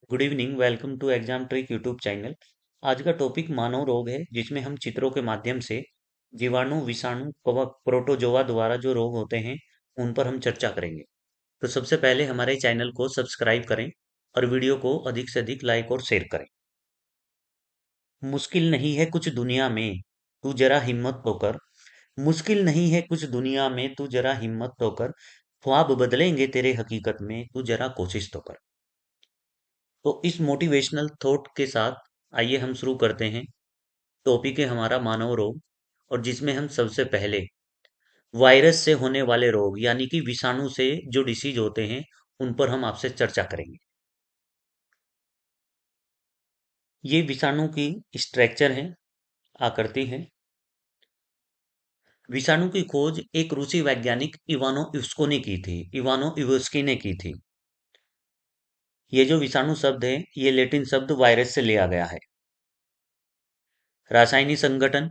Good evening. Welcome to exam trick YouTube channel. आज का topic मानव रोग है, जिसमें हम चित्रों के माध्यम से जीवाणु, विषाणु, कवक, प्रोटोजोआ द्वारा जो रोग होते हैं उन पर हम चर्चा करेंगे। तो सबसे पहले हमारे चैनल को सब्सक्राइब करें और वीडियो को अधिक से अधिक लाइक और शेयर करें। मुश्किल नहीं है कुछ दुनिया में, तू जरा हिम्मत तो कर। मुश्किल नहीं है कुछ दुनिया में, तू जरा हिम्मत तो कर। ख्वाब बदलेंगे तेरे हकीकत में, तू जरा कोशिश तो कर। तो इस मोटिवेशनल थॉट के साथ आइए हम शुरू करते हैं। टॉपिक है हमारा मानव रोग, और जिसमें हम सबसे पहले वायरस से होने वाले रोग यानी कि विषाणु से जो डिसीज होते हैं उन पर हम आपसे चर्चा करेंगे। ये विषाणु की स्ट्रक्चर है, आकृति है। विषाणु की खोज एक रूसी वैज्ञानिक इवानो इव्स्को ने की थी। इवानो इवोस्की ने की थी। ये जो विषाणु शब्द है, ये लैटिन शब्द वायरस से लिया गया है। रासायनिक संगठन: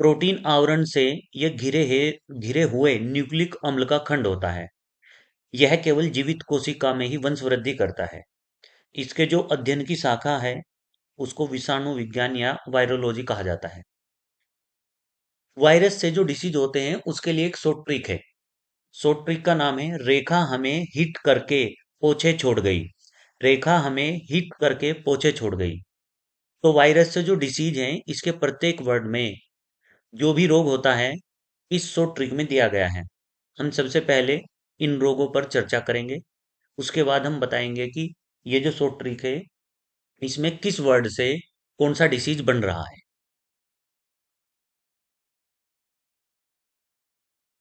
प्रोटीन आवरण से यह घिरे हुए न्यूक्लिक अम्ल का खंड होता है। यह केवल जीवित कोशिका में ही वंशवृद्धि करता है। इसके जो अध्ययन की शाखा है उसको विषाणु विज्ञान या वायरोलॉजी कहा जाता है। वायरस से जो डिसीज होते हैं उसके लिए एक शॉर्ट ट्रिक है। शॉर्ट ट्रिक का नाम है रेखा हमें हिट करके पोछे छोड़ गई। रेखा हमें हिट करके पोछे छोड़ गई। तो वायरस से जो डिसीज हैं इसके प्रत्येक वर्ड में जो भी रोग होता है इस शॉर्ट ट्रिक में दिया गया है। हम सबसे पहले इन रोगों पर चर्चा करेंगे। उसके बाद हम बताएंगे कि ये जो शॉर्ट ट्रिक है इसमें किस वर्ड से कौन सा डिसीज बन रहा है।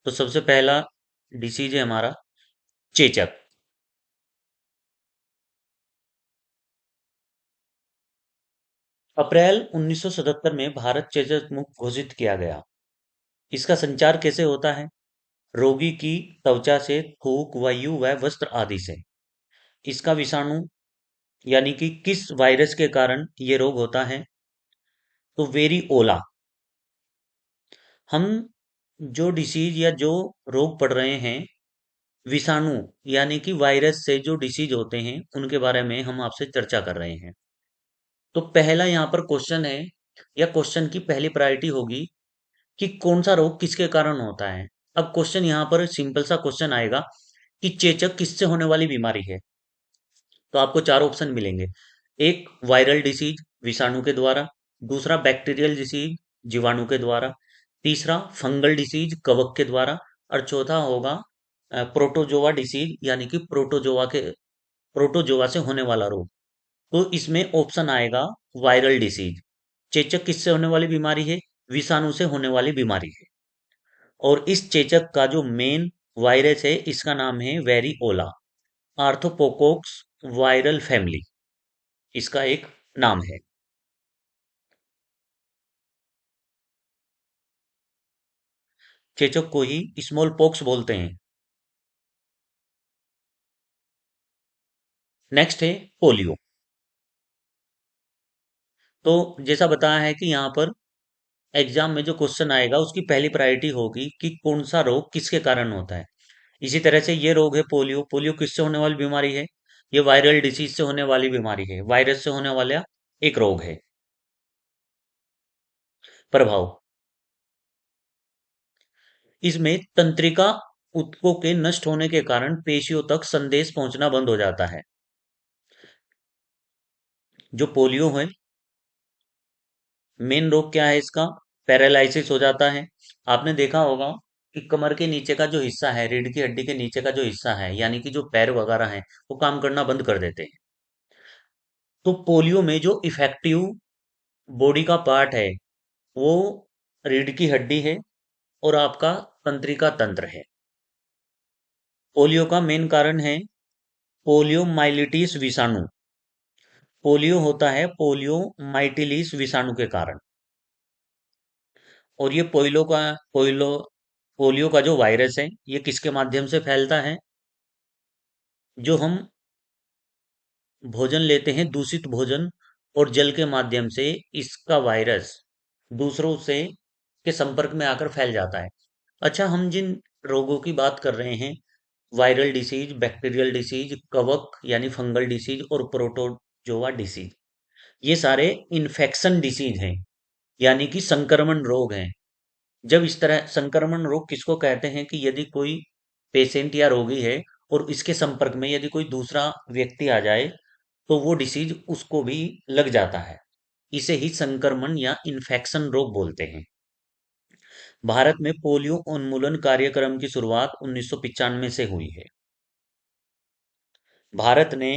तो सबसे पहला डिसीज है हमारा चेचक। अप्रैल 1977 में भारत चेचक मुक्त घोषित किया गया। इसका संचार कैसे होता है? रोगी की त्वचा से, थूक, वायु व वस्त्र आदि से। इसका विषाणु यानी कि किस वायरस के कारण ये रोग होता है? तो वेरिओला। हम जो डिसीज या जो रोग पढ़ रहे हैं, विषाणु यानी कि वायरस से जो डिसीज होते हैं उनके बारे में हम आपसे चर्चा कर रहे हैं। तो पहला यहाँ पर क्वेश्चन है, या क्वेश्चन की पहली प्रायोरिटी होगी कि कौन सा रोग किसके कारण होता है। अब क्वेश्चन यहाँ पर सिंपल सा क्वेश्चन आएगा कि चेचक किससे होने वाली बीमारी है। तो आपको चार ऑप्शन मिलेंगे। एक वायरल डिसीज, विषाणु के द्वारा। दूसरा बैक्टीरियल डिसीज, जीवाणु के द्वारा। तीसरा फंगल डिसीज, कवक के द्वारा। और चौथा होगा प्रोटोजोआ डिसीज यानी कि प्रोटोजोआ से होने वाला रोग। तो इसमें ऑप्शन आएगा वायरल डिसीज। चेचक किससे होने वाली बीमारी है? विषाणु से होने वाली बीमारी है। और इस चेचक का जो मेन वायरस है इसका नाम है वेरिओला, आर्थ्रोपोकोक्स वायरल फैमिली, इसका एक नाम है। चेचक को ही स्मॉल पॉक्स बोलते हैं। नेक्स्ट है पोलियो। तो जैसा बताया है कि यहाँ पर एग्जाम में जो क्वेश्चन आएगा उसकी पहली प्रायोरिटी होगी कि कौन सा रोग किसके कारण होता है। इसी तरह से ये रोग है पोलियो। पोलियो किससे होने वाली बीमारी है? ये वायरल डिसीज से होने वाली बीमारी है, वायरस से होने वाला एक रोग है। प्रभाव: इसमें तंत्रिका ऊतकों के नष्ट होने के कारण पेशियों तक संदेश पहुंचना बंद हो जाता है। जो पोलियो है, मेन रोग क्या है इसका? पैरालिसिस हो जाता है। आपने देखा होगा कि कमर के नीचे का जो हिस्सा है, रीढ़ की हड्डी के नीचे का जो हिस्सा है यानी कि जो पैर वगैरह है वो काम करना बंद कर देते हैं। तो पोलियो में जो इफेक्टिव बॉडी का पार्ट है वो रीढ़ की हड्डी है और आपका तंत्रिका तंत्र है। पोलियो का मेन कारण है पोलियोमाइलिटिस विषाणु। पोलियो होता है पोलियोमाइटिलिस विषाणु के कारण। और ये पोलियो का जो वायरस है ये किसके माध्यम से फैलता है? जो हम भोजन लेते हैं, दूषित भोजन और जल के माध्यम से इसका वायरस दूसरों से के संपर्क में आकर फैल जाता है। अच्छा, हम जिन रोगों की बात कर रहे हैं वायरल डिसीज, बैक्टीरियल डिसीज, कवक यानी फंगल डिसीज और प्रोटोजोआ डिसीज। ये सारे इन्फेक्शन डिसीज हैं, यानी कि संक्रमण रोग हैं। जब इस तरह संक्रमण रोग किसको कहते हैं कि यदि कोई पेशेंट या रोगी है और इसके संपर्क में यदि कोई दूसरा व्यक्ति आ जाए तो वो डिसीज उसको भी लग जाता है। इसे ही संक्रमण या इन्फेक्शन रोग बोलते हैं। भारत में पोलियो उन्मूलन कार्यक्रम की शुरुआत 1995 से हुई है। भारत ने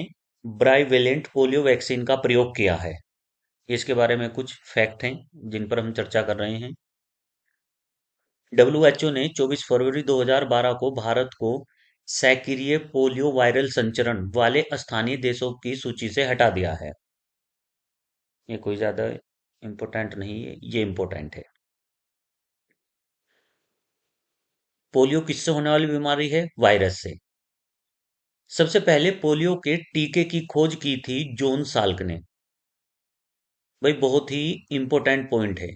ब्राइवेलेंट पोलियो वैक्सीन का प्रयोग किया है। इसके बारे में कुछ फैक्ट हैं जिन पर हम चर्चा कर रहे हैं। डब्ल्यूएचओ ने 24 फरवरी 2012 को भारत को सैकिरीय पोलियो वायरल संचरण वाले स्थानीय देशों की सूची से हटा दिया है। ये कोई ज्यादा इम्पोर्टेंट नहीं है, ये इम्पोर्टेंट है। पोलियो किससे होने वाली बीमारी है? वायरस से। सबसे पहले पोलियो के टीके की खोज की थी जॉन साल्क ने। भाई बहुत ही इम्पोर्टेंट पॉइंट है।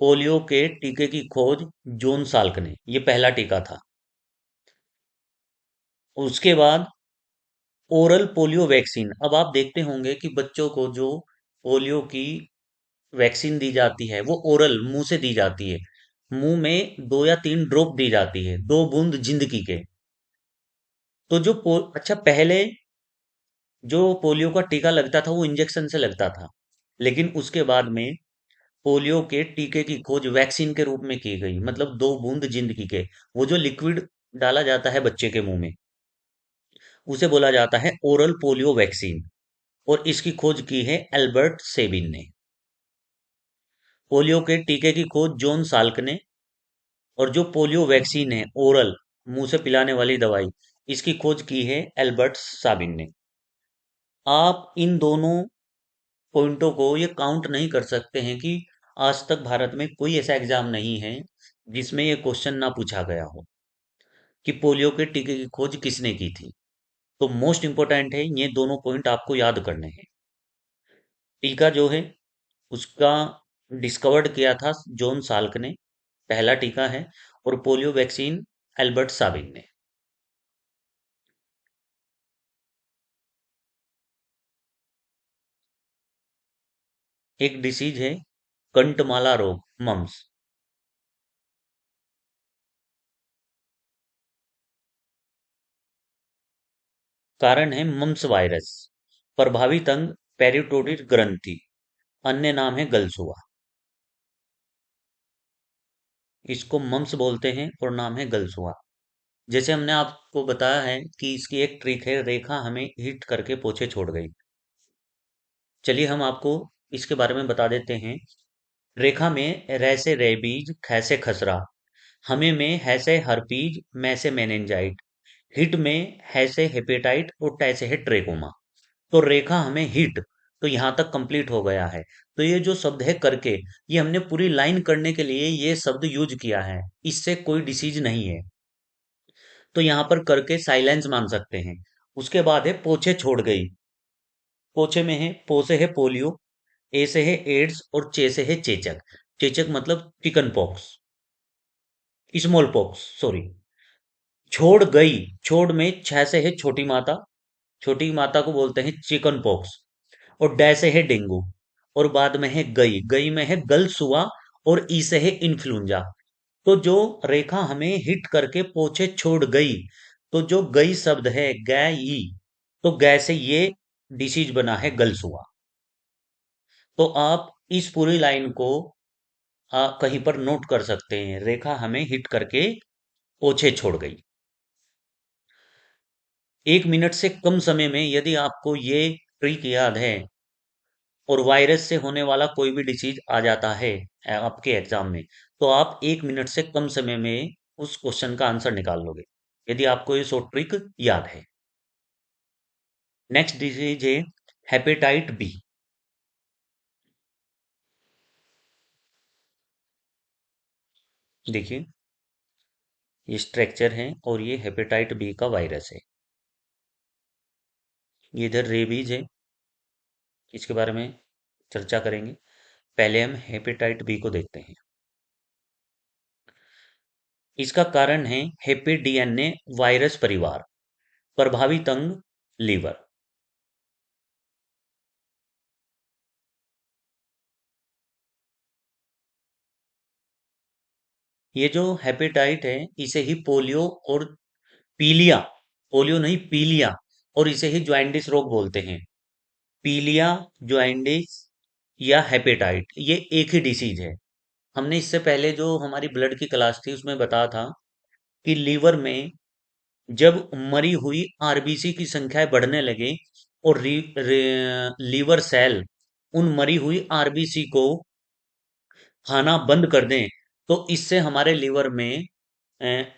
पोलियो के टीके की खोज जॉन साल्क ने, ये पहला टीका था। उसके बाद ओरल पोलियो वैक्सीन। अब आप देखते होंगे कि बच्चों को जो पोलियो की वैक्सीन दी जाती है वो ओरल मुंह से दी जाती है। मुंह में 2 या 3 ड्रॉप दी जाती है, 2 बूंद जिंदगी के। तो अच्छा पहले जो पोलियो का टीका लगता था वो इंजेक्शन से लगता था, लेकिन उसके बाद में पोलियो के टीके की खोज वैक्सीन के रूप में की गई, मतलब 2 बूंद जिंदगी के। वो जो लिक्विड डाला जाता है बच्चे के मुंह में, उसे बोला जाता है ओरल पोलियो वैक्सीन। और इसकी खोज की है एल्बर्ट सेबिन ने। पोलियो के टीके की खोज जॉन साल्क ने। और जो पोलियो वैक्सीन है ओरल, मुंह से पिलाने वाली दवाई, इसकी खोज की है एल्बर्ट साबिन ने। आप इन दोनों पॉइंटों को ये काउंट नहीं कर सकते हैं कि आज तक भारत में कोई ऐसा एग्जाम नहीं है जिसमें ये क्वेश्चन ना पूछा गया हो कि पोलियो के टीके की खोज किसने की थी। तो मोस्ट इंपोर्टेंट है, ये दोनों पॉइंट आपको याद करने हैं। टीका जो है उसका डिस्कवर्ड किया था जॉन साल्क ने, पहला टीका है। और पोलियो वैक्सीन एल्बर्ट साबिन ने। एक डिसीज है कंटमाला रोग, मम्स। कारण है मम्स वायरस। प्रभावित अंग पेरिटोडिड ग्रंथि, अन्य नाम है गलसुआ। इसको मम्स बोलते हैं और नाम है गलसुआ। जैसे हमने आपको बताया है कि इसकी एक ट्रिक है, रेखा हमें हिट करके पोछे छोड़ गई। चलिए हम आपको इसके बारे में बता देते हैं। रेखा में रैसे रेबीज, खैसे खसरा। हमें में हैसे हर्पीज, मैसे मेनेंजाइट। हिट में हैसे हेपेटाइट और टैसे है ट्रेकोमा। तो रेखा हमें हिट, तो यहाँ तक कंप्लीट हो गया है। तो ये जो शब्द है करके, ये हमने पूरी लाइन करने के लिए ये शब्द यूज किया है। इससे कोई डिसीज नहीं है। तो यहाँ पर करके साइलेंस मान सकते हैं। उसके बाद है पोछे छोड़ गई। पोछे में है, पो से है पोलियो, ए से है एड्स और चे से है चेचक। चेचक मतलब chicken pox, small pox sorry. छोड़ गई, छोड़ में छ से है छोटी माता, छोटी माता को बोलते हैं चिकन पॉक्स। और डै से है डेंगू। और बाद में है गई, गई में है गलसुआ। और ई से है इन्फ्लुएंजा। तो जो रेखा हमें हिट करके पोछे छोड़ गई, तो जो गई शब्द है गई, तो गै से ये डिसीज बना है गलसुआ। तो आप इस पूरी लाइन को कहीं पर नोट कर सकते हैं, रेखा हमें हिट करके पोछे छोड़ गई। 1 मिनट से कम समय में यदि आपको ये ट्रिक याद है और वायरस से होने वाला कोई भी डिसीज आ जाता है आपके एग्जाम में, तो आप 1 मिनट से कम समय में उस क्वेश्चन का आंसर निकाल लोगे, यदि आपको ये शॉर्ट ट्रिक याद है। नेक्स्ट डिजीज है हेपेटाइट बी। देखिए ये स्ट्रक्चर है और ये हेपेटाइट बी का वायरस है। ये इधर रेबीज है, इसके बारे में चर्चा करेंगे। पहले हम हेपेटाइट बी को देखते हैं। इसका कारण है हेपेडीएनए वायरस परिवार, प्रभावित अंग लीवर। ये जो हेपेटाइट है इसे ही पोलियो और पीलिया, पोलियो नहीं पीलिया, और इसे ही ज्वाइंटिस रोग बोलते हैं। पीलिया, ज्वाइंटिस या हेपेटाइट ये एक ही डिसीज है। हमने इससे पहले जो हमारी ब्लड की क्लास थी उसमें बताया था कि लीवर में जब मरी हुई आरबीसी की संख्याएं बढ़ने लगे और लीवर सेल उन मरी हुई आरबीसी को खाना बंद कर दें, तो इससे हमारे लीवर में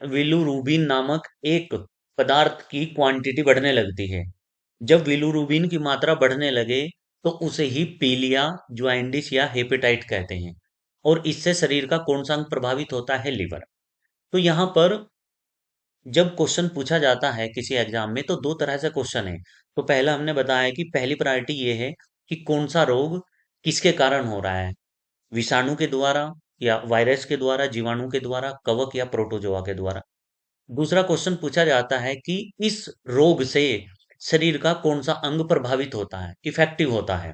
विलुरुबिन नामक एक पदार्थ की क्वांटिटी बढ़ने लगती है। जब विलुरुबिन की मात्रा बढ़ने लगे तो उसे ही पीलिया, ज्वाइंटिस या हेपेटाइट कहते हैं। और इससे शरीर का कौन सा अंग प्रभावित होता है? लीवर। तो यहाँ पर जब क्वेश्चन पूछा जाता है किसी एग्जाम में तो दो तरह से क्वेश्चन है। तो पहला हमने बताया कि पहली प्रायोरिटी ये है कि कौन सा रोग किसके कारण हो रहा है, विषाणु के द्वारा या वायरस के द्वारा, जीवाणु के द्वारा, कवक या प्रोटोजोआ के द्वारा। दूसरा क्वेश्चन पूछा जाता है कि इस रोग से शरीर का कौन सा अंग प्रभावित होता है, इफेक्टिव होता है।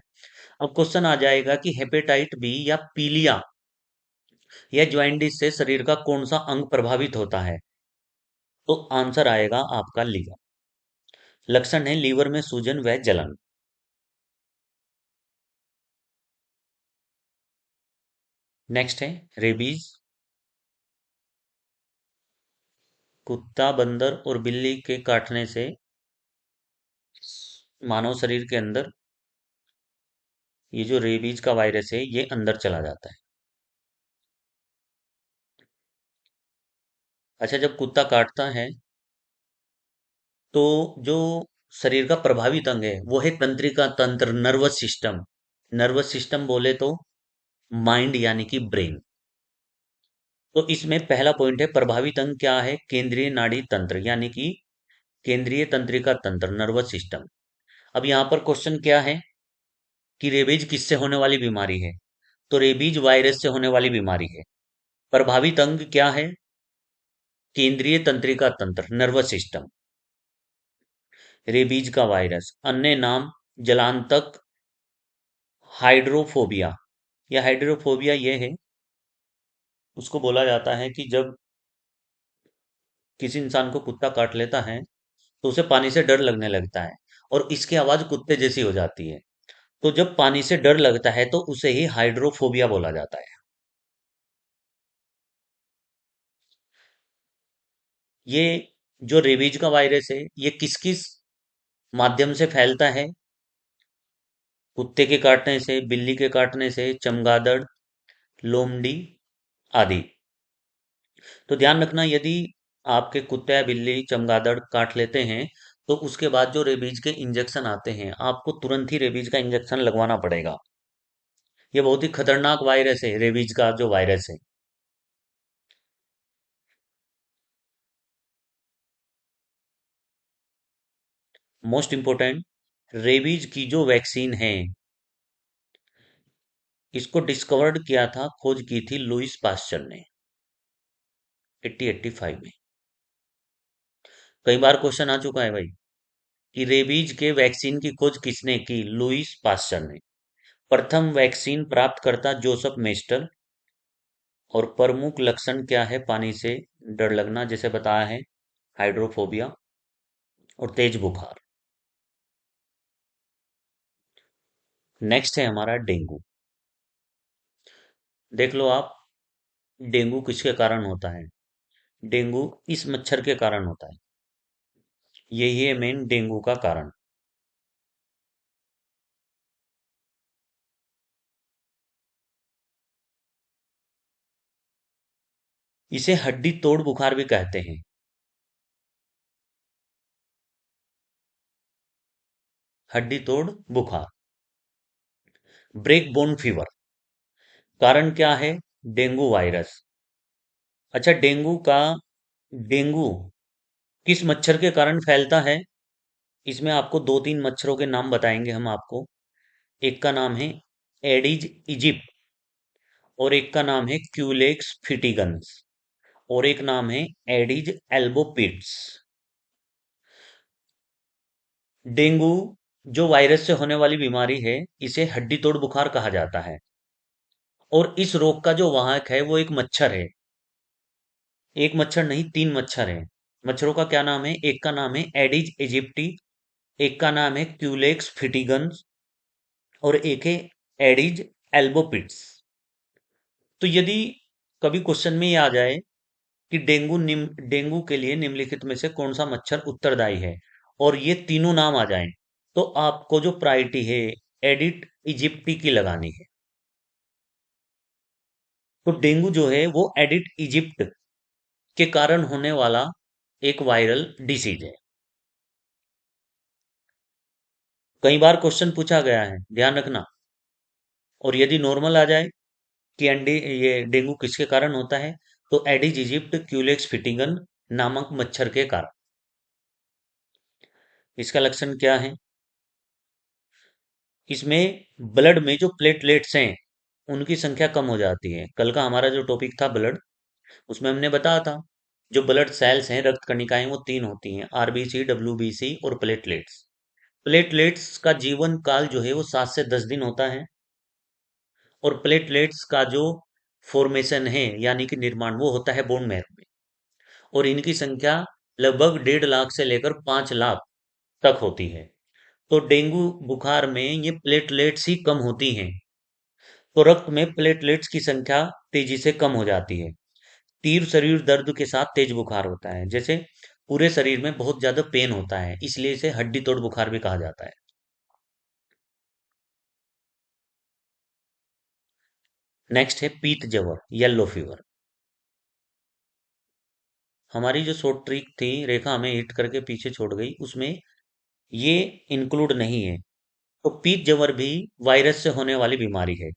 अब क्वेश्चन आ जाएगा कि हेपेटाइट बी या पीलिया या ज्वाइंटिस से शरीर का कौन सा अंग प्रभावित होता है, तो आंसर आएगा आपका लीवर। लक्षण है लीवर में सूजन व जलन। नेक्स्ट है रेबीज। कुत्ता, बंदर और बिल्ली के काटने से मानव शरीर के अंदर ये जो रेबीज का वायरस है ये अंदर चला जाता है। अच्छा, जब कुत्ता काटता है तो जो शरीर का प्रभावित अंग है वो है तंत्रिका तंत्र, नर्वस सिस्टम। नर्वस सिस्टम बोले तो माइंड यानी कि ब्रेन। तो इसमें पहला पॉइंट है प्रभावित अंग क्या है? केंद्रीय नाड़ी तंत्र यानी कि केंद्रीय तंत्रिका तंत्र, नर्वस सिस्टम। अब यहाँ पर क्वेश्चन क्या है कि रेबीज किससे होने वाली बीमारी है? तो रेबीज वायरस से होने वाली बीमारी है। प्रभावित अंग क्या है? केंद्रीय तंत्रिका तंत्र, नर्वस सिस्टम। रेबीज का वायरस, अन्य नाम जलांतक, हाइड्रोफोबिया। या हाइड्रोफोबिया ये है, उसको बोला जाता है कि जब किसी इंसान को कुत्ता काट लेता है तो उसे पानी से डर लगने लगता है और इसकी आवाज कुत्ते जैसी हो जाती है। तो जब पानी से डर लगता है तो उसे ही हाइड्रोफोबिया बोला जाता है। ये जो रेबीज का वायरस है ये किस किस माध्यम से फैलता है? कुत्ते के काटने से, बिल्ली के काटने से, चमगादड़, लोमड़ी आदि। तो ध्यान रखना, यदि आपके कुत्ते या बिल्ली चमगादड़ काट लेते हैं तो उसके बाद जो रेबीज के इंजेक्शन आते हैं आपको तुरंत ही रेबीज का इंजेक्शन लगवाना पड़ेगा। ये बहुत ही खतरनाक वायरस है, रेबीज का जो वायरस है। मोस्ट इंपोर्टेंट, रेबीज की जो वैक्सीन है इसको डिस्कवर्ड किया था, खोज की थी लुईस पास्चर ने 1885 में। कई बार क्वेश्चन आ चुका है भाई कि रेबीज के वैक्सीन की खोज किसने की? लुईस पास्चर ने। प्रथम वैक्सीन प्राप्तकर्ता जोसेफ मेस्टर। और प्रमुख लक्षण क्या है पानी से डर लगना, जैसे बताया है, हाइड्रोफोबिया और तेज बुखार। नेक्स्ट है हमारा डेंगू। देख लो आप, डेंगू किसके कारण होता है? डेंगू इस मच्छर के कारण होता है। यही है मेन डेंगू का कारण। इसे हड्डी तोड़ बुखार भी कहते हैं। हड्डी तोड़ बुखार। ब्रेक बोन फीवर, कारण क्या है? Dengue virus. अच्छा, डेंगू किस मच्छर के कारण फैलता है? इसमें आपको दो तीन मच्छरों के नाम बताएंगे हम आपको। एक का नाम है एडिज इजिप्ट और एक का नाम है क्यूलेक्स फिटिगन्स। और एक नाम है एडिज एल्बोपिड्स। डेंगू जो वायरस से होने वाली बीमारी है, इसे हड्डी तोड़ बुखार कहा जाता है। और इस रोग का जो वाहक है वो एक मच्छर है। एक मच्छर नहीं, तीन मच्छर हैं। मच्छरों का क्या नाम है? एक का नाम है एडिज इजिप्टी, एक का नाम है क्यूलेक्स फिटिगन्स, और एक है एडिज एल्बोपिड्स। तो यदि कभी क्वेश्चन में ये आ जाए कि डेंगू के लिए निम्नलिखित में से कौन सा मच्छर उत्तरदायी है, और ये तीनों नाम आ जाएं, तो आपको जो प्रायोरिटी है एडिट इजिप्टी की लगानी है। तो डेंगू जो है वो एडिट इजिप्ट के कारण होने वाला एक वायरल डिसीज है। कई बार क्वेश्चन पूछा गया है, ध्यान रखना। और यदि नॉर्मल आ जाए कि ये डेंगू किसके कारण होता है, तो एडिज इजिप्ट क्यूलेक्स फिटिंगन नामक मच्छर के कारण। इसका लक्षण क्या है? इसमें ब्लड में जो प्लेटलेट्स हैं उनकी संख्या कम हो जाती है। कल का हमारा जो टॉपिक था ब्लड, उसमें हमने बताया था जो ब्लड सेल्स हैं, रक्त कणिकाएं, वो तीन होती हैं, आरबीसी, डब्ल्यूबीसी और प्लेटलेट्स। प्लेटलेट्स का जीवन काल जो है वो 7 से 10 दिन होता है। और प्लेटलेट्स का जो फॉर्मेशन है यानी कि निर्माण, वो होता है बोन मैरो में। और इनकी संख्या लगभग 1.5 लाख से लेकर 5 लाख तक होती है। तो डेंगू बुखार में ये प्लेटलेट्स ही कम होती हैं, तो रक्त में प्लेटलेट्स की संख्या तेजी से कम हो जाती है। तीव्र शरीर दर्द के साथ तेज बुखार होता है, जैसे पूरे शरीर में बहुत ज्यादा पेन होता है, इसलिए इसे हड्डी तोड़ बुखार भी कहा जाता है। नेक्स्ट है पीत जवर, येलो फीवर। हमारी जो शॉर्ट ट्रिक थी, रेखा हमें हिट करके पीछे छोड़ गई, उसमें ये इंक्लूड नहीं है। तो पीत जवर भी वायरस से होने वाली बीमारी है।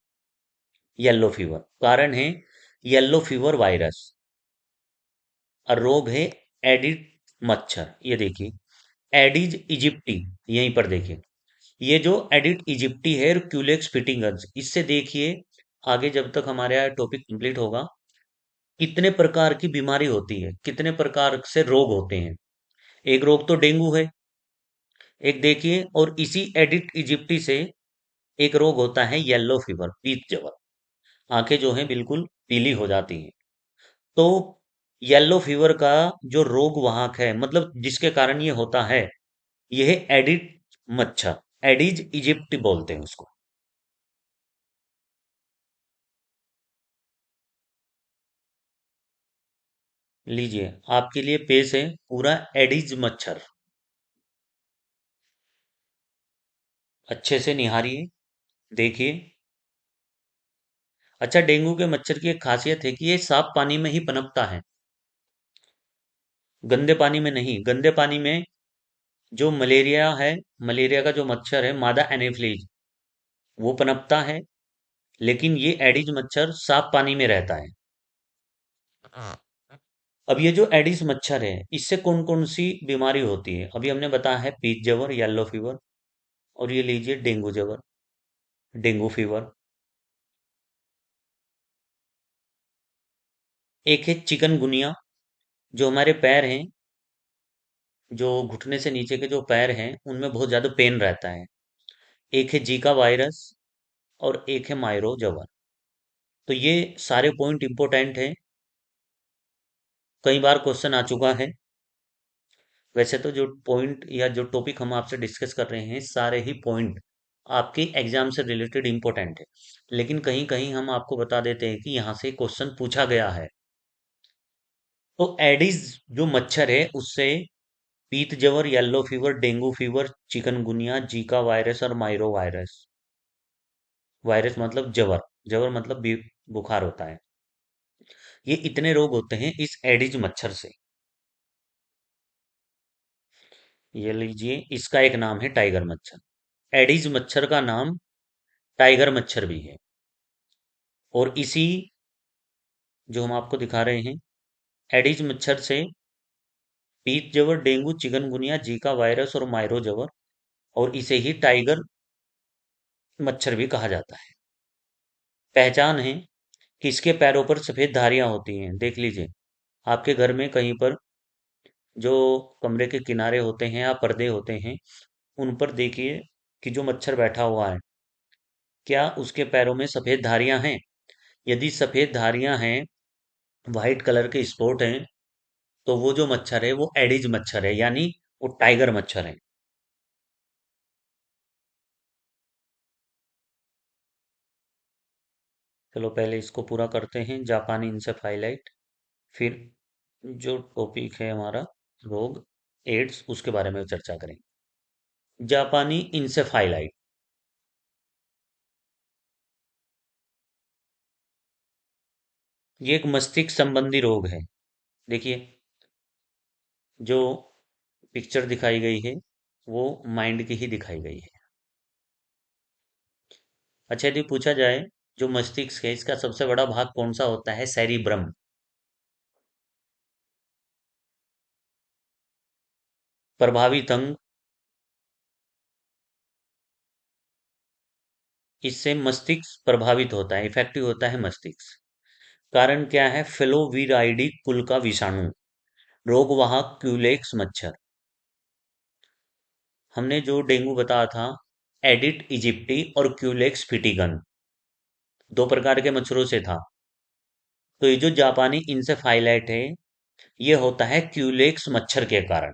येलो फीवर कारण है येलो फीवर वायरस, और रोग है एडिड मच्छर। ये देखिए एडिज इजिप्टी, यहीं पर देखिए ये जो एडिड इजिप्टी है, क्यूलेक्स फिटिंगन्स, इससे देखिए आगे जब तक हमारा टॉपिक कंप्लीट होगा कितने प्रकार की बीमारी होती है, कितने प्रकार से रोग होते हैं। एक रोग तो डेंगू है, एक देखिए, और इसी एडिड इजिप्टी से एक रोग होता है येलो फीवर, पीत जवर। आंखें जो हैं बिल्कुल पीली हो जाती हैं। तो येलो फीवर का जो रोग वाहक है, मतलब जिसके कारण ये होता है, यह है एडिड मच्छर, एडिज इजिप्टी बोलते हैं उसको। लीजिए आपके लिए पेश है पूरा एडिज मच्छर, अच्छे से निहारिए, देखिए। अच्छा, डेंगू के मच्छर की एक खासियत है कि ये साफ पानी में ही पनपता है, गंदे पानी में नहीं। गंदे पानी में जो मलेरिया है, मलेरिया का जो मच्छर है मादा एनोफ्लीज, वो पनपता है। लेकिन ये एडिज मच्छर साफ पानी में रहता है। अब ये जो एडिस मच्छर है, इससे कौन कौन सी बीमारी होती है? अभी हमने बताया है पीत जवर, येलो फीवर, और ये लीजिए डेंगू जवर, डेंगू फीवर। एक है चिकनगुनिया, जो हमारे पैर हैं, जो घुटने से नीचे के जो पैर हैं उनमें बहुत ज्यादा पेन रहता है। एक है जीका वायरस, और एक है माइरो जवर। तो ये सारे पॉइंट इंपॉर्टेंट हैं, कई बार क्वेश्चन आ चुका है। वैसे तो जो पॉइंट या जो टॉपिक हम आपसे डिस्कस कर रहे हैं, सारे ही पॉइंट आपके एग्जाम से रिलेटेड इंपॉर्टेंट है। लेकिन कहीं कहीं हम आपको बता देते हैं कि यहाँ से क्वेश्चन पूछा गया है। तो एडिस जो मच्छर है उससे पीत जवर, yellow fever, dengue fever, chikungunya, Zika virus और माइरो वायरस, वायरस मतलब जवर, जवर मतलब बुखार होता है, ये इतने रोग होते हैं इस एडिज मच्छर से। ये लीजिए, इसका एक नाम है टाइगर मच्छर। एडिज मच्छर का नाम टाइगर मच्छर भी है। और इसी जो हम आपको दिखा रहे हैं, एडिज मच्छर से पीत जवर, डेंगू, चिकनगुनिया, जीका वायरस और माइरो जवर, और इसे ही टाइगर मच्छर भी कहा जाता है। पहचान है कि इसके पैरों पर सफेद धारियां होती हैं, देख लीजिए, आपके घर में कहीं पर जो कमरे के किनारे होते हैं या पर्दे होते हैं, उन पर देखिए कि जो मच्छर बैठा हुआ है, क्या उसके पैरों में सफेद धारियां हैं? यदि सफेद धारियां हैं, व्हाइट कलर के स्पॉट हैं, तो वो जो मच्छर है वो एडिज मच्छर है, यानी वो टाइगर मच्छर है। चलो पहले इसको पूरा करते हैं, जापानी इंसेफेलाइट। फिर जो टॉपिक है हमारा, रोग, एड्स, उसके बारे में चर्चा करेंगे। जापानी इंसेफेलाइट, ये एक मस्तिष्क संबंधी रोग है। देखिए, जो पिक्चर दिखाई गई है वो माइंड की ही दिखाई गई है। अच्छा, यदि पूछा जाए जो मस्तिष्क है इसका सबसे बड़ा भाग कौन सा होता है? सेरिब्रम। प्रभावित अंग, इससे मस्तिष्क प्रभावित होता है, इफेक्टिव होता है मस्तिष्क। कारण क्या है? फ्लोवीराइडी कुल का विषाणु, रोगवाहक क्यूलेक्स मच्छर। हमने जो डेंगू बताया था, एडिट इजिप्टी और क्यूलेक्स फिटिगन, दो प्रकार के मच्छरों से था। तो ये जो जापानी इंसेफाइलाइट है, ये होता है क्यूलेक्स मच्छर के कारण।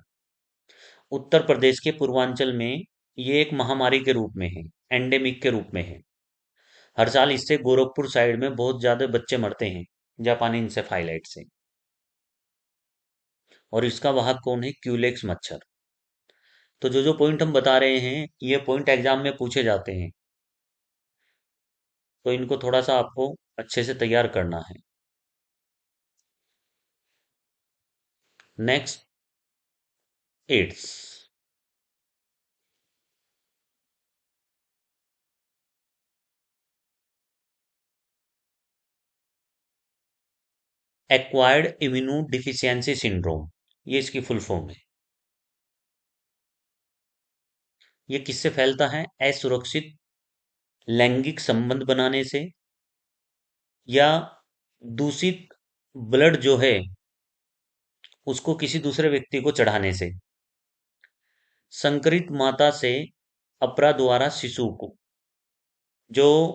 उत्तर प्रदेश के पूर्वांचल में ये एक महामारी के रूप में है, एंडेमिक के रूप में है। हर साल इससे गोरखपुर साइड में बहुत ज्यादा बच्चे मरते हैं, जापानी इंसेफाइलाइट से। और इसका वाहक कौन है? क्यूलेक्स मच्छर। तो जो जो पॉइंट हम बता रहे हैं, ये पॉइंट एग्जाम में पूछे जाते हैं, तो इनको थोड़ा सा आपको अच्छे से तैयार करना है। Next, AIDS. Acquired immunodeficiency syndrome, ये इसकी फुल फॉर्म है। ये किससे फैलता है? असुरक्षित लैंगिक संबंध बनाने से, या दूषित ब्लड जो है उसको किसी दूसरे व्यक्ति को चढ़ाने से, संकरित माता से अपरा द्वारा शिशु को, जो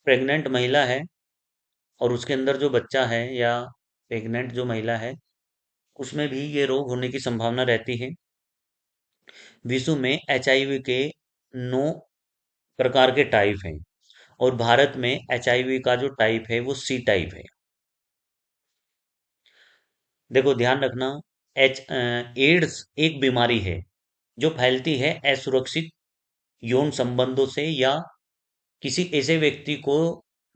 प्रेग्नेंट महिला है और उसके अंदर जो बच्चा है, या प्रेग्नेंट जो महिला है, उसमें भी ये रोग होने की संभावना रहती है। विश्व में एचआईवी के 9 प्रकार के टाइप हैं, और भारत में एचआईवी का जो टाइप है वो सी टाइप है। देखो ध्यान रखना, एड्स एक बीमारी है जो फैलती है असुरक्षित यौन संबंधों से, या किसी ऐसे व्यक्ति को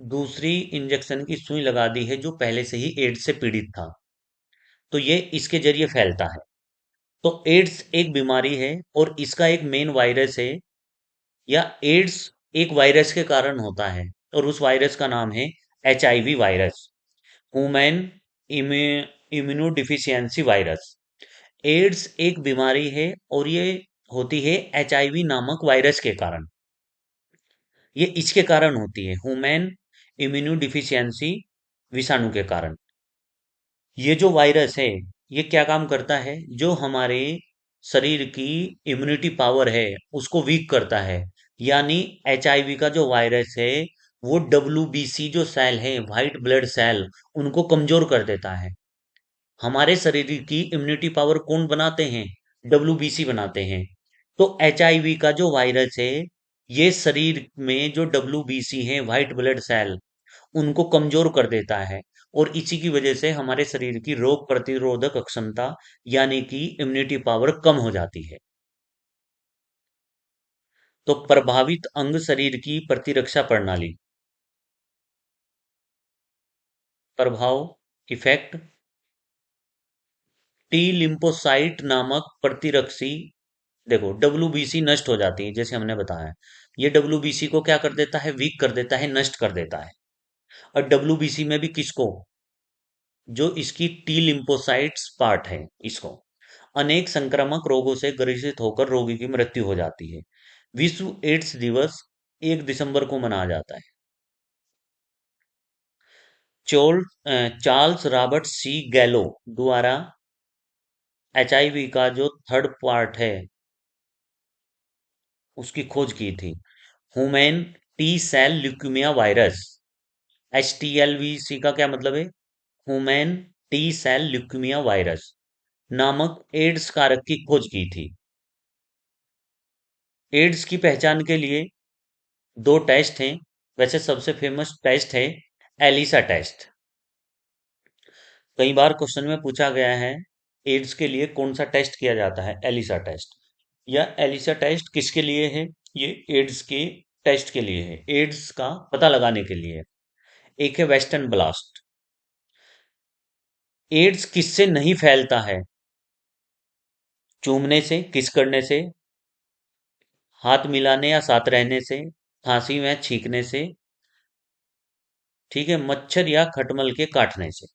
दूसरी इंजेक्शन की सुई लगा दी है जो पहले से ही एड्स से पीड़ित था, तो ये इसके जरिए फैलता है। तो एड्स एक बीमारी है और इसका एक मेन वायरस है, या एड्स एक वायरस के कारण होता है, और उस वायरस का नाम है HIV virus, human immunodeficiency virus. AIDS एक बीमारी है और ये होती है एचआईवी नामक वायरस के कारण। ये इसके कारण होती है, ह्यूमन इम्यूनो डिफिशियंसी विषाणु के कारण। ये जो वायरस है, ये क्या काम करता है? जो हमारे शरीर की इम्यूनिटी पावर है उसको वीक करता है। यानी एचआईवी का जो वायरस है वो डब्ल्यूबीसी जो सेल है, व्हाइट ब्लड सेल, उनको कमजोर कर देता है। हमारे शरीर की इम्यूनिटी पावर कौन बनाते हैं? डब्ल्यूबीसी बनाते हैं। तो एचआईवी का जो वायरस है, ये शरीर में जो डब्ल्यूबीसी है, व्हाइट ब्लड सेल, उनको कमजोर कर देता है, और इसी की वजह से हमारे शरीर की रोग प्रतिरोधक क्षमता, यानी कि इम्यूनिटी पावर कम हो जाती है। तो प्रभावित अंग शरीर की प्रतिरक्षा प्रणाली, प्रभाव, इफेक्ट, टी लिम्फोसाइट नामक प्रतिरक्षी। देखो डब्ल्यूबीसी नष्ट हो जाती है, जैसे हमने बताया, ये डब्ल्यूबीसी को क्या कर देता है? वीक कर देता है, नष्ट कर देता है। और डब्ल्यूबीसी में भी किसको? जो इसकी टी लिम्फोसाइट्स पार्ट है, इसको। अनेक संक्रामक रोगों से ग्रसित होकर रोगी की मृत्यु हो जाती है। विश्व एड्स दिवस 1 दिसंबर को मनाया जाता है। चोल चार्ल्स रॉबर्ट सी गैलो द्वारा एचआईवी का जो थर्ड पार्ट है उसकी खोज की थी। Human T cell leukaemia virus, HTLVC का क्या मतलब है? Human T cell leukaemia virus नामक एड्स कारक की खोज की थी। एड्स की पहचान के लिए दो टेस्ट हैं। वैसे सबसे फेमस टेस्ट है एलिसा टेस्ट। कई बार क्वेश्चन में पूछा गया है एड्स के लिए कौन सा टेस्ट किया जाता है, एलिसा टेस्ट। या एलिसा टेस्ट किसके लिए है? ये एड्स के टेस्ट के लिए है, एड्स का पता लगाने के लिए। एक है वेस्टर्न ब्लास्ट। एड्स किससे नहीं फैलता है? चूमने से, किस करने से, हाथ मिलाने या साथ रहने से, खांसी में छींकने से, ठीक है, मच्छर या खटमल के काटने से।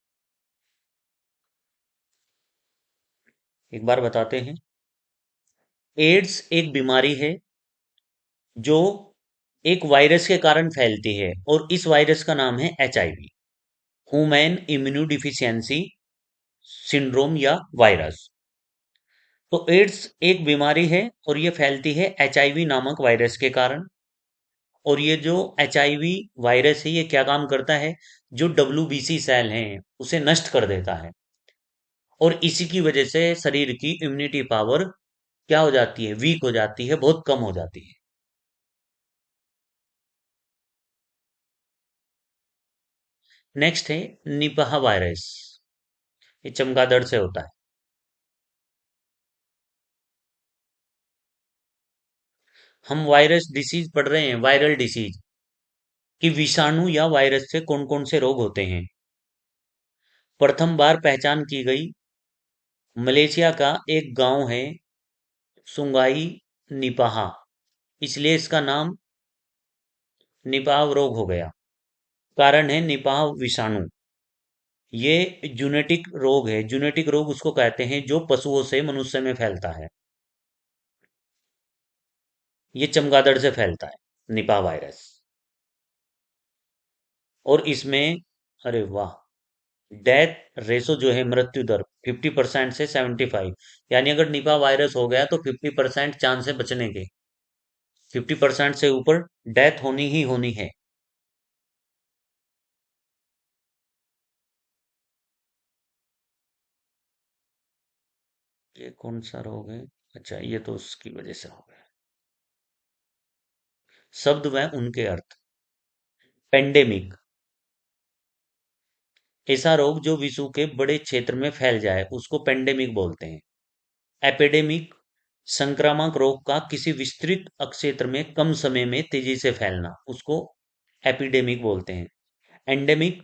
एक बार बताते हैं। एड्स एक बीमारी है जो एक वायरस के कारण फैलती है और इस वायरस का नाम है HIV, ह्यूमन इम्यूनोडिफिशियंसी सिंड्रोम या वायरस। तो एड्स एक बीमारी है और ये फैलती है HIV नामक वायरस के कारण। और ये जो HIV वायरस है ये क्या काम करता है? जो WBC सेल हैं उसे नष्ट कर देता है और इसी की वजह से शरीर की इम्यूनिटी पावर क्या हो जाती है? वीक हो जाती है, बहुत कम हो जाती है। नेक्स्ट है निपाह वायरस। ये चमगादड़ से होता है। हम वायरस डिसीज पढ़ रहे हैं, वायरल डिसीज कि विषाणु या वायरस से कौन कौन से रोग होते हैं। प्रथम बार पहचान की गई मलेशिया का एक गांव है सुंगाई निपाह, इसलिए इसका नाम निपाह रोग हो गया। कारण है निपाह विषाणु। ये जूनेटिक रोग है। जूनेटिक रोग उसको कहते हैं जो पशुओं से मनुष्य में फैलता है। ये चमगादड़ से फैलता है निपाह वायरस। और इसमें, अरे वाह, डेथ रेशो जो है मृत्यु दर 50% से 75, यानी अगर निपा वायरस हो गया तो 50% चांस है बचने के। 50% से ऊपर डेथ होनी ही होनी है। ये कौन सा रोग है? अच्छा, ये तो उसकी वजह से हो गया। शब्द व उनके अर्थ। पेंडेमिक, ऐसा रोग जो विश्व के बड़े क्षेत्र में फैल जाए उसको पेंडेमिक बोलते हैं। एपिडेमिक, संक्रामक रोग का किसी विस्तृत क्षेत्र में कम समय में तेजी से फैलना, उसको एपिडेमिक बोलते हैं। एंडेमिक,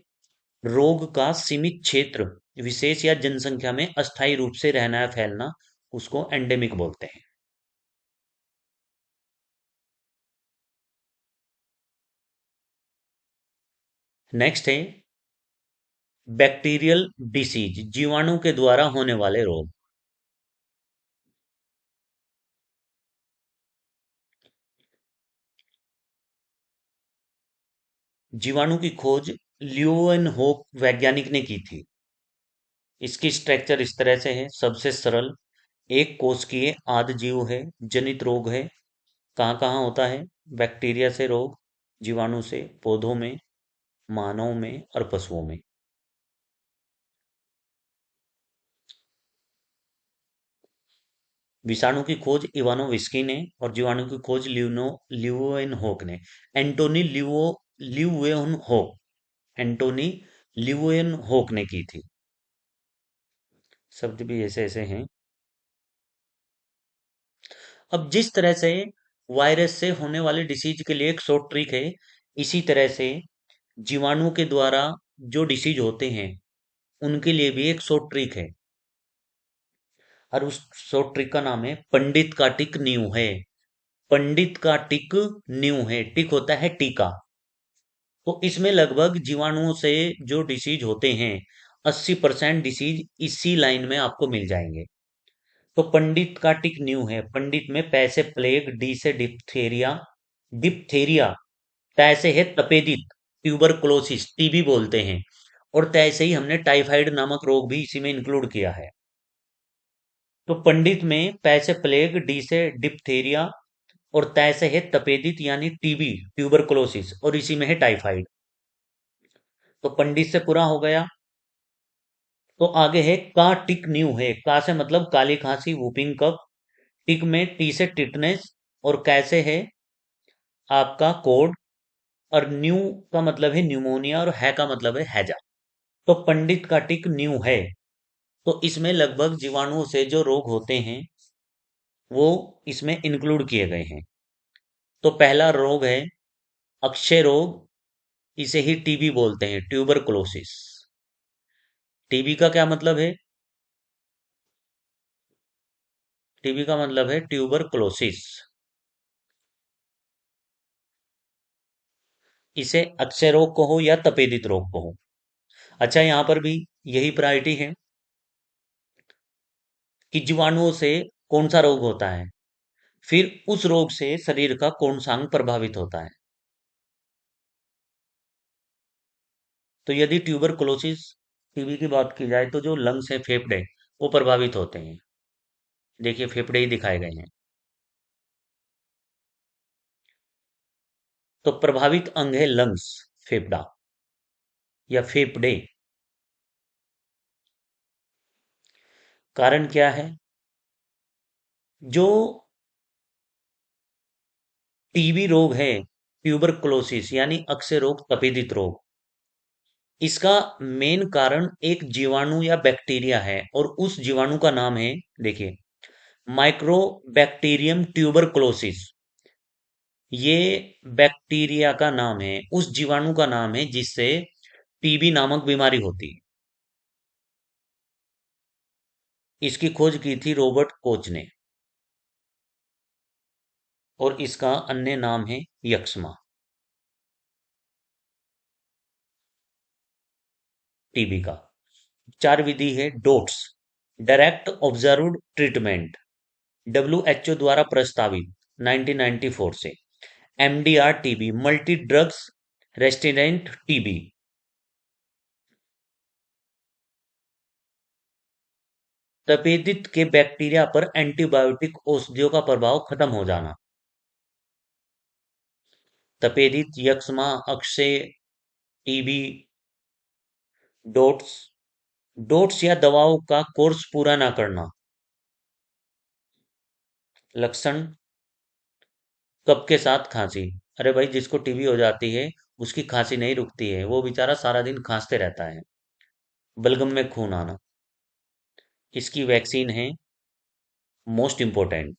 रोग का सीमित क्षेत्र विशेष या जनसंख्या में अस्थायी रूप से रहना या फैलना, उसको एंडेमिक बोलते हैं। नेक्स्ट है बैक्टीरियल डिसीज, जीवाणु के द्वारा होने वाले रोग। जीवाणु की खोज ल्यूएनहोक वैज्ञानिक ने की थी। इसकी स्ट्रक्चर इस तरह से है। सबसे सरल, एक कोशिकीय आदि जीव है, जनित रोग है। कहाँ कहाँ होता है? बैक्टीरिया से रोग, जीवाणु से पौधों में, मानव में और पशुओं में। विषाणु की खोज इवानोविस्की ने और जीवाणु की खोज ल्यूएनहोक ने। एंटोनी ल्यूएनहोक, एंटोनी ल्यूएनहोक ने की थी। शब्द भी ऐसे ऐसे हैं। अब जिस तरह से वायरस से होने वाले डिसीज के लिए एक शॉर्ट ट्रिक है, इसी तरह से जीवाणु के द्वारा जो डिसीज होते हैं उनके लिए भी एक शॉर्ट ट्रिक है। और उस शॉर्ट ट्रिक का नाम है पंडित का टिक न्यू है। पंडित का टिक न्यू है, टिक होता है टीका। तो इसमें लगभग जीवाणुओं से जो डिसीज होते हैं 80% डिसीज इसी लाइन में आपको मिल जाएंगे। तो पंडित का टिक न्यू है। पंडित में पै से प्लेग, डी से डिप्थेरिया, डिप्थेरिया, तै से है तपेदिक, ट्यूबरकुलोसिस, टीबी बोलते हैं। और तय से ही हमने टाइफाइड नामक रोग भी इसी में इंक्लूड किया है। तो पंडित में पै से प्लेग, डी से डिप्थीरिया और तय से है तपेदित यानी टीबी, ट्यूबरकुलोसिस, और इसी में है टाइफाइड। तो पंडित से पूरा हो गया। तो आगे है का टिक न्यू है। का से मतलब काली खांसी, वूपिंग कफ। टिक में टी से टिटनेस और कैसे है आपका कोड। और न्यू का मतलब है न्यूमोनिया और है का मतलब है हैजा। तो पंडित का टिक न्यू है। तो इसमें लगभग जीवाणुओं से जो रोग होते हैं वो इसमें इंक्लूड किए गए हैं। तो पहला रोग है अक्षय रोग। इसे ही टीबी बोलते हैं, ट्यूबरकुलोसिस। टीबी का क्या मतलब है? टीबी का मतलब है ट्यूबरकुलोसिस। इसे अक्षय रोग कहो या तपेदिक रोग कहो। अच्छा, यहाँ पर भी यही प्रायोरिटी है कि जीवाणुओं से कौन सा रोग होता है, फिर उस रोग से शरीर का कौन सा अंग प्रभावित होता है। तो यदि ट्यूबरकुलोसिस टीबी की बात की जाए तो जो लंग्स है, फेफड़े, वो प्रभावित होते हैं। देखिए फेफड़े ही दिखाए गए हैं। तो प्रभावित अंग है लंग्स, फेफड़ा या फेफड़े। कारण क्या है? जो टीबी रोग है, ट्यूबरकुलोसिस यानी अक्षय रोग, तपेदिक रोग, इसका मेन कारण एक जीवाणु या बैक्टीरिया है और उस जीवाणु का नाम है, देखिए, माइक्रोबैक्टीरियम ट्यूबरकुलोसिस। ये बैक्टीरिया का नाम है, उस जीवाणु का नाम है जिससे टीबी नामक बीमारी होती है। इसकी खोज की थी रॉबर्ट कोच ने और इसका अन्य नाम है यक्ष्मा। टीबी का उपचार विधि है DOTS, direct observed treatment, WHO द्वारा प्रस्तावित 1994 से। MDR TB, multi drugs resistant TB. तपेदिक के बैक्टीरिया पर एंटीबायोटिक औषधियों का प्रभाव खत्म हो जाना। तपेदिक, यक्ष्मा, अक्षय, टीबी, डोट्स। डोट्स या दवाओं का कोर्स पूरा ना करना। लक्षण कफ के साथ खांसी। अरे भाई, जिसको टीबी हो जाती है उसकी खांसी नहीं रुकती है, वो बेचारा सारा दिन खांसते रहता है। बलगम में खून आना। इसकी वैक्सीन है मोस्ट इम्पोर्टेंट।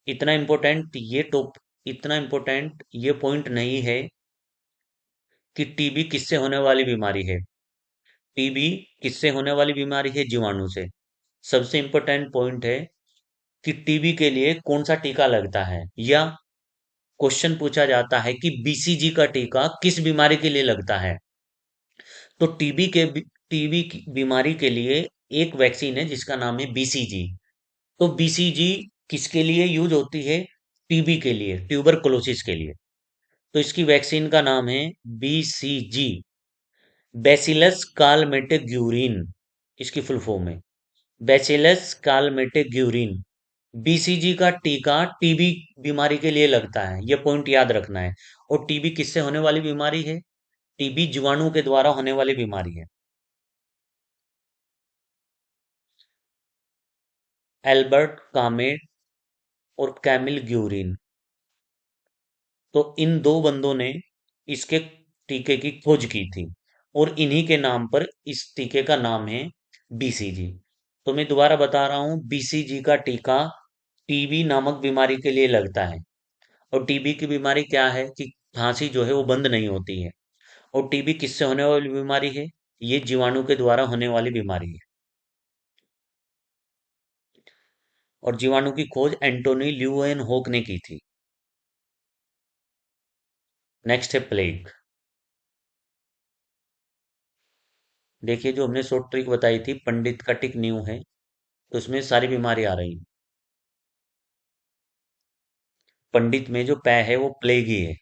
इतना इम्पोर्टेंट ये टॉप इतना इम्पोर्टेंट ये पॉइंट नहीं है कि टीबी किससे होने वाली बीमारी है। टीबी किससे होने वाली बीमारी है? जीवाणु से। सबसे इम्पोर्टेंट पॉइंट है कि टीबी के लिए कौन सा टीका लगता है, या क्वेश्चन पूछा जाता है कि बीसीजी का टीका किस बीमारी के लिए लगता है। तो टीबी की बीमारी के लिए एक वैक्सीन है जिसका नाम है बीसीजी। तो बीसीजी किसके लिए यूज होती है? टीबी के लिए, ट्यूबरकुलोसिस के लिए। तो इसकी वैक्सीन का नाम है बीसीजी, बैसिलस कालमेटेग्यूरिन। इसकी फुल फॉर्म है बैसिलस कालमेटेग्यूरिन। बीसीजी का टीका टीबी बीमारी के लिए लगता है, यह पॉइंट याद रखना है। और टीबी किससे होने वाली बीमारी है? टीबी जीवाणु के द्वारा होने वाली बीमारी है। एल्बर्ट कामेट और कैमिल ग्यूरिन, तो इन दो बंदों ने इसके टीके की खोज की थी और इन्हीं के नाम पर इस टीके का नाम है बीसीजी। तो मैं दोबारा बता रहा हूँ, बीसीजी का टीका टीबी नामक बीमारी के लिए लगता है। और टीबी की बीमारी क्या है कि खांसी जो है वो बंद नहीं होती है। और टीबी किससे होने वाली बीमारी है? ये जीवाणु के द्वारा होने वाली बीमारी है। और जीवाणु की खोज एंटोनी ल्यूएनहोक ने की थी। नेक्स्ट है प्लेग। देखिए, जो हमने शॉर्ट ट्रिक बताई थी, पंडित का टिक न्यू है, तो उसमें सारी बीमारी आ रही है। पंडित में जो पै है वो प्लेग ही है।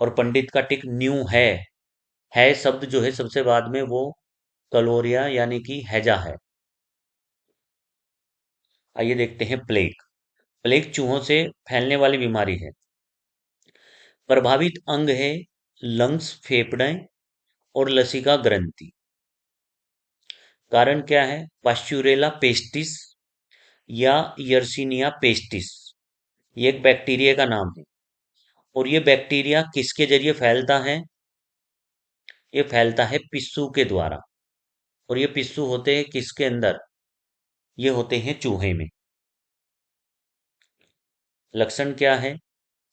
और पंडित का टिक न्यू है, है शब्द जो है सबसे बाद में वो कलोरिया यानी कि हैजा है। आइए देखते हैं प्लेग। प्लेग चूहों से फैलने वाली बीमारी है। प्रभावित अंग है लंग्स, फेफड़े और लसिका ग्रंथि। कारण क्या है? पास्चुरेला पेस्टिस या यर्सीनिया पेस्टिस, ये एक बैक्टीरिया का नाम है। और ये बैक्टीरिया किसके जरिए फैलता है? ये फैलता है पिस्सू के द्वारा। और ये पिस्सू होते हैं किसके अंदर? ये होते हैं चूहे में। लक्षण क्या है?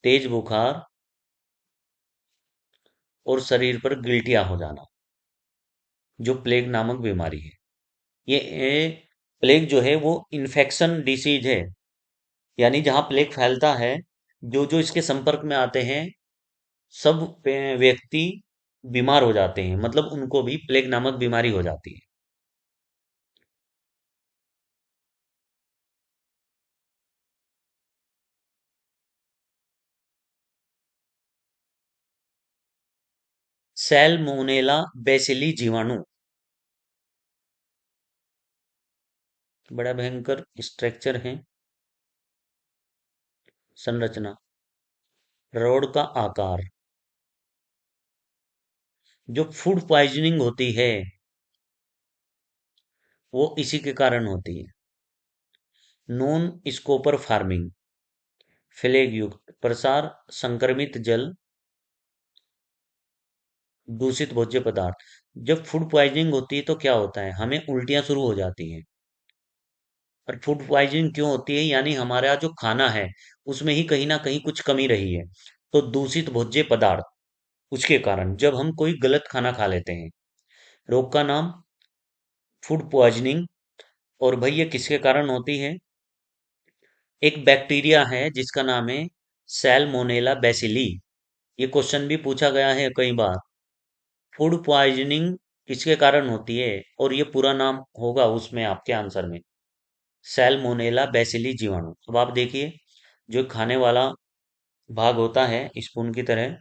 तेज बुखार और शरीर पर गिल्टिया हो जाना, जो प्लेग नामक बीमारी है। ये प्लेग जो है वो इन्फेक्शन डिसीज है, यानी जहाँ प्लेग फैलता है, जो जो इसके संपर्क में आते हैं सब व्यक्ति बीमार हो जाते हैं, मतलब उनको भी प्लेग नामक बीमारी हो जाती है। सैल्मोनेला बेसिली जीवाणु, बड़ा भयंकर स्ट्रक्चर है। संरचना, रोड का आकार। जो फूड पॉइजनिंग होती है वो इसी के कारण होती है। नॉन स्कोपर फार्मिंग, फ्लेग युक्त प्रसार, संक्रमित जल, दूषित भोज्य पदार्थ। जब फूड पॉइजनिंग होती है तो क्या होता है? हमें उल्टियां शुरू हो जाती हैं। और फूड पॉइजनिंग क्यों होती है? यानी हमारा जो खाना है उसमें ही कहीं ना कहीं कुछ कमी रही है। तो दूषित भोज्य पदार्थ, उसके कारण जब हम कोई गलत खाना खा लेते हैं। रोग का नाम फूड पॉइजनिंग। और भाई ये किसके कारण होती है? एक बैक्टीरिया है जिसका नाम है सैल्मोनेला बेसिली। ये क्वेश्चन भी पूछा गया है कई बार। फूड पॉइजनिंग किसके कारण होती है? और ये पूरा नाम होगा उसमें आपके आंसर में, सैल्मोनेला बेसिली जीवाणु। अब आप देखिए, जो खाने वाला भाग होता है स्पून की तरह,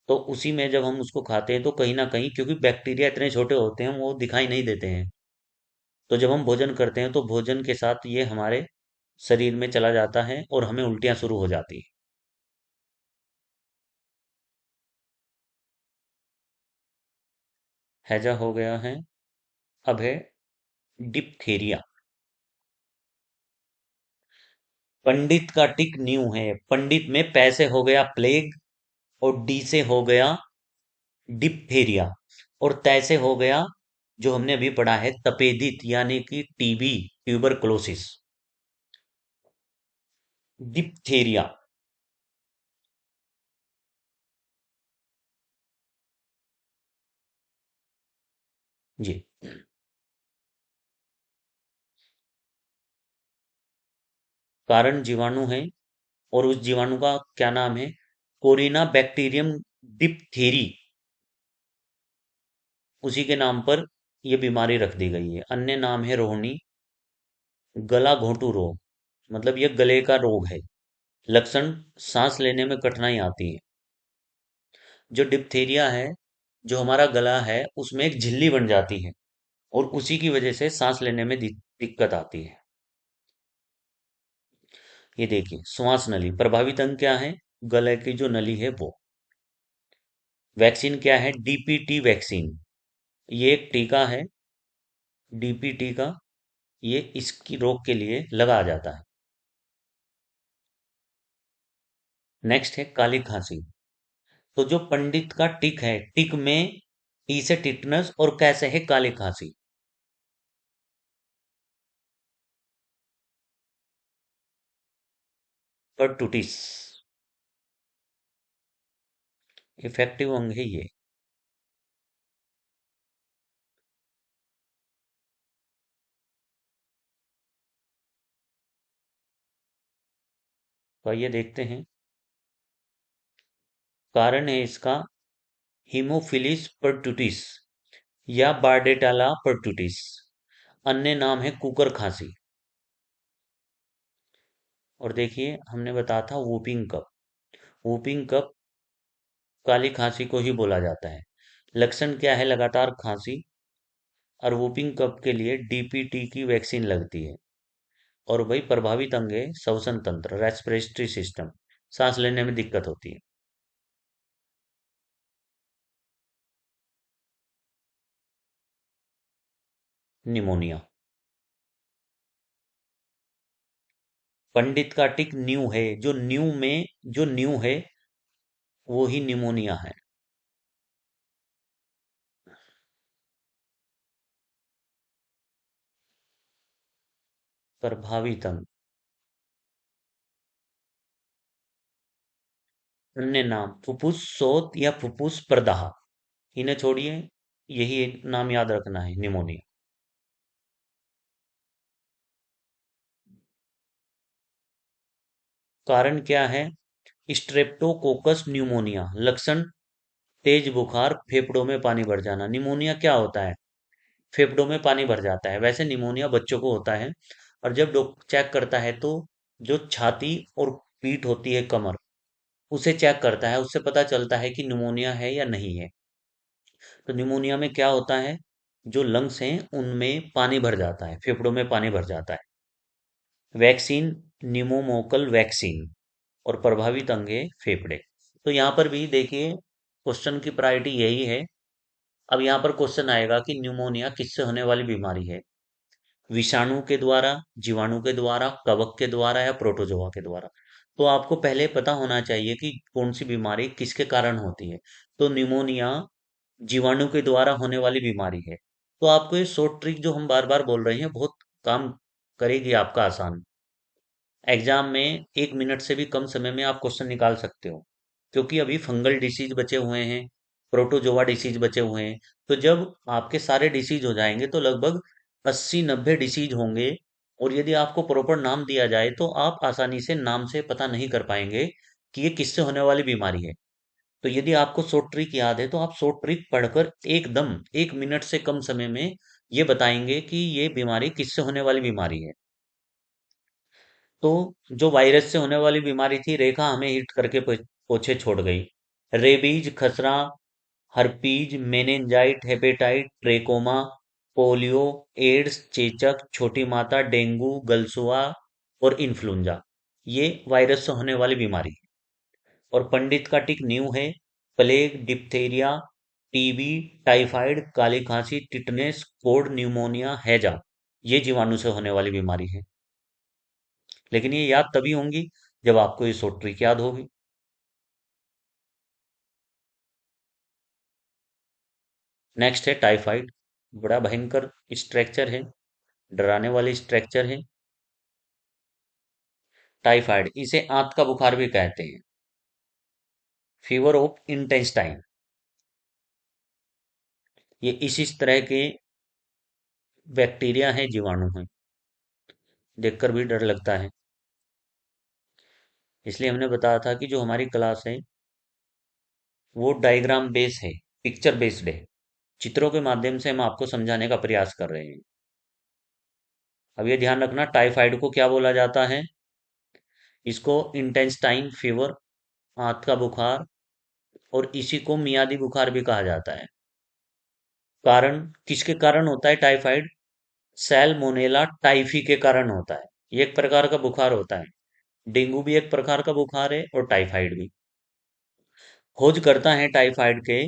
तो उसी में जब हम उसको खाते हैं तो कहीं ना कहीं, क्योंकि बैक्टीरिया इतने छोटे होते हैं वो दिखाई नहीं देते हैं, तो जब हम भोजन करते हैं तो भोजन के साथ ये हमारे शरीर में चला जाता है और हमें उल्टियां शुरू हो जाती है। हैजा हो गया है। अब है डिप्थीरिया। पंडित का टिक न्यू है। पंडित में पैसे हो गया प्लेग, और डी से हो गया डिप्थीरिया, और तय से हो गया जो हमने अभी पढ़ा है तपेदिक यानी कि टीबी, ट्यूबरक्लोसिस। डिप्थीरिया। जी। कारण जीवाणु है, और उस जीवाणु का क्या नाम है? कोरिना बैक्टीरियम डिप्थेरी, उसी के नाम पर यह बीमारी रख दी गई है। अन्य नाम है रोहिणी। गला घोंटू रोग, मतलब यह गले का रोग है। लक्षण, सांस लेने में कठिनाई आती है। जो डिप्थीरिया है, जो हमारा गला है उसमें एक झिल्ली बन जाती है, और उसी की वजह से सांस लेने में दिक्कत आती है। ये देखिए, श्वास नली प्रभावित अंग क्या है? गले की जो नली है वो। वैक्सीन क्या है? डीपीटी वैक्सीन, ये एक टीका है। डीपीटी का, ये इसकी रोग के लिए लगाया जाता है। नेक्स्ट है काली खांसी। तो जो पंडित का टिक है, टिक में टी से टिटनस और कैसे है काली खांसी। परटूटिस, इफेक्टिव अंग है ये। तो ये देखते हैं। कारण है इसका हीमोफिलिस परटूटिस या बार्डेटाला परटूटिस। अन्य नाम है कुकर खांसी। और देखिए, हमने बताया था वूपिंग कप। वूपिंग कप काली खांसी को ही बोला जाता है। लक्षण क्या है? लगातार खांसी, और वूपिंग कफ के लिए डीपीटी की वैक्सीन लगती है। और वही प्रभावित अंग है श्वसन तंत्र, रेस्पिरेटरी सिस्टम, सांस लेने में दिक्कत होती है। निमोनिया। पंडित का टिक न्यू है, जो न्यू में जो न्यू है वो ही निमोनिया है। प्रभावित अंग। अन्य नाम फुफ्फुस शोथ या फुफ्फुस प्रदाह, इन्हें छोड़िए, यही एक नाम याद रखना है, निमोनिया। कारण क्या है? Streptococcus pneumonia. लक्षण तेज बुखार, फेफड़ों में पानी भर जाना। निमोनिया क्या होता है? फेफड़ों में पानी भर जाता है। वैसे निमोनिया बच्चों को होता है, और जब डॉक्टर चेक करता है तो जो छाती और पीठ होती है, कमर, उसे चेक करता है, उससे पता चलता है कि निमोनिया है या नहीं है। तो निमोनिया में क्या होता है? जो लंग्स हैं उनमें पानी भर जाता है, फेफड़ों में पानी भर जाता है। वैक्सीन, निमोमोकल वैक्सीन, और प्रभावित अंग है फेफड़े। तो यहाँ पर भी देखिए, क्वेश्चन की प्रायोरिटी यही है। अब यहाँ पर क्वेश्चन आएगा कि न्यूमोनिया किससे होने वाली बीमारी है? विषाणु के द्वारा, जीवाणु के द्वारा, कवक के द्वारा, या प्रोटोजोआ के द्वारा। तो आपको पहले पता होना चाहिए कि कौन सी बीमारी किसके कारण होती है। तो निमोनिया जीवाणु के द्वारा होने वाली बीमारी है। तो आपको ये शॉर्ट ट्रिक जो हम बार बार बोल रहे हैं, बहुत काम करेगी आपका आसान। एग्जाम में 1 मिनट से भी कम समय में आप क्वेश्चन निकाल सकते हो, क्योंकि अभी फंगल डिसीज बचे हुए हैं, प्रोटोजोआ डिसीज बचे हुए हैं। तो जब आपके सारे डिसीज हो जाएंगे तो लगभग 80-90 डिसीज होंगे। और यदि आपको प्रॉपर नाम दिया जाए तो आप आसानी से नाम से पता नहीं कर पाएंगे कि ये किससे होने वाली बीमारी है। तो यदि आपको शॉर्ट ट्रिक याद है तो आप शॉर्ट ट्रिक पढ़कर एकदम 1 मिनट से कम समय में ये बताएंगे कि ये बीमारी किससे होने वाली बीमारी है। तो जो वायरस से होने वाली बीमारी थी, रेखा हमें हिट करके पीछे छोड़ गई। रेबीज, खसरा, herpes, meningitis, hepatitis, trachoma, polio, AIDS, चेचक, छोटी माता, डेंगू, गलसुआ और इन्फ्लुएंजा, ये वायरस से होने वाली बीमारी है। और पंडित का टिक न्यू है। प्लेग, डिप्थेरिया, टीबी, टाइफाइड, काली खांसी, टिटनेस, कोड न्यूमोनिया, हैजा, ये जीवाणु से होने वाली बीमारी है। लेकिन ये याद तभी होंगी जब आपको ये शॉर्ट ट्रिक याद होगी। नेक्स्ट है टाइफाइड। बड़ा भयंकर स्ट्रक्चर है, डराने वाली स्ट्रक्चर है। टाइफाइड, इसे आंत का बुखार भी कहते हैं। फीवर ऑफ इंटेस्टाइन, ये इस तरह के बैक्टीरिया हैं, जीवाणु हैं। देखकर भी डर लगता है। इसलिए हमने बताया था कि जो हमारी क्लास है वो डायग्राम बेस है, पिक्चर बेस्ड है। चित्रों के माध्यम से हम आपको समझाने का प्रयास कर रहे हैं। अब ये ध्यान रखना, टाइफाइड को क्या बोला जाता है? इसको इंटेस्टाइन फीवर, आंत का बुखार, और इसी को मियादी बुखार भी कहा जाता है। कारण, किसके कारण होता है टाइफाइड? सैल्मोनेला टाइफी के कारण होता है। ये एक प्रकार का बुखार होता है। डेंगू भी एक प्रकार का बुखार है, और टाइफाइड भी। खोज करता है टाइफाइड के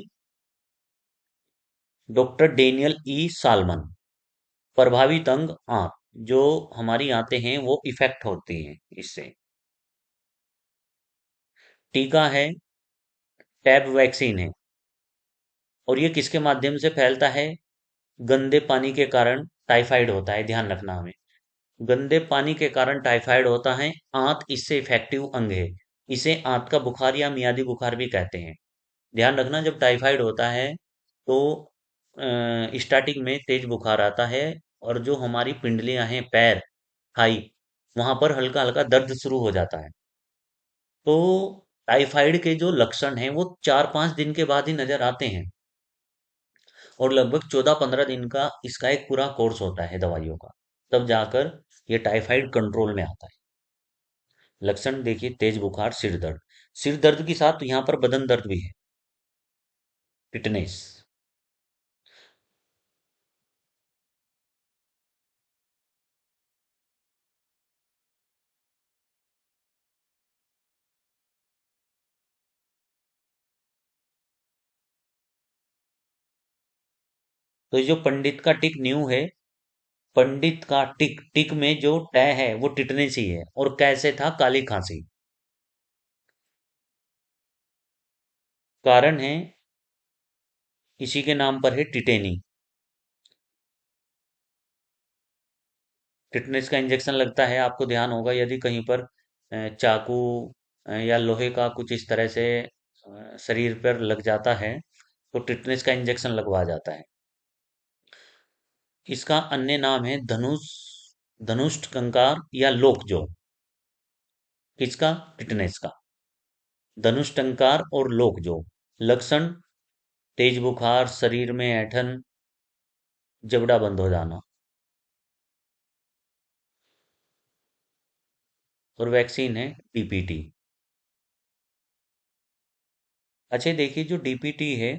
डॉक्टर डेनियल ई सालमन। प्रभावित अंग आंत, जो हमारी आंतें हैं वो इफेक्ट होती हैं इससे। टीका है, टैब वैक्सीन है। और ये किसके माध्यम से फैलता है? गंदे पानी के कारण टाइफाइड होता है, ध्यान रखना हमें। गंदे पानी के कारण टाइफाइड होता है। आंत इससे इफेक्टिव अंग है। इसे आंत का बुखार या मियादी बुखार भी कहते हैं। ध्यान रखना, जब टाइफाइड होता है तो स्टार्टिंग में तेज बुखार आता है, और जो हमारी पिंडलियां हैं, पैर, थाई, वहां पर हल्का हल्का दर्द शुरू हो जाता है। तो टाइफाइड के जो लक्षण हैं वो 4-5 दिन के बाद ही नजर आते हैं, और लगभग 14-15 दिन का इसका एक पूरा कोर्स होता है दवाइयों का। तब जाकर ये टाइफाइड कंट्रोल में आता है। लक्षण देखिए, तेज बुखार, सिर दर्द। सिर दर्द के साथ यहाँ पर बदन दर्द भी है, टिटनेस। तो जो पंडित का टिक न्यू है, पंडित का टिक टिक में जो टै है वो टिटनेसी है, और कैसे था काली खांसी। कारण है इसी के नाम पर है टिटेनी। टिटनेस का इंजेक्शन लगता है, आपको ध्यान होगा यदि कहीं पर चाकू या लोहे का कुछ इस तरह से शरीर पर लग जाता है, तो टिटनेस का इंजेक्शन लगवा जाता है। इसका अन्य नाम है धनुष्ट कंकार या लोकजो। किसका? टिटनेस का। धनुष टंकार और लोकजो। लक्षण: तेज बुखार, शरीर में ऐंठन, जबड़ा बंद हो जाना। और वैक्सीन है डीपीटी। अच्छा देखिए, जो डीपीटी है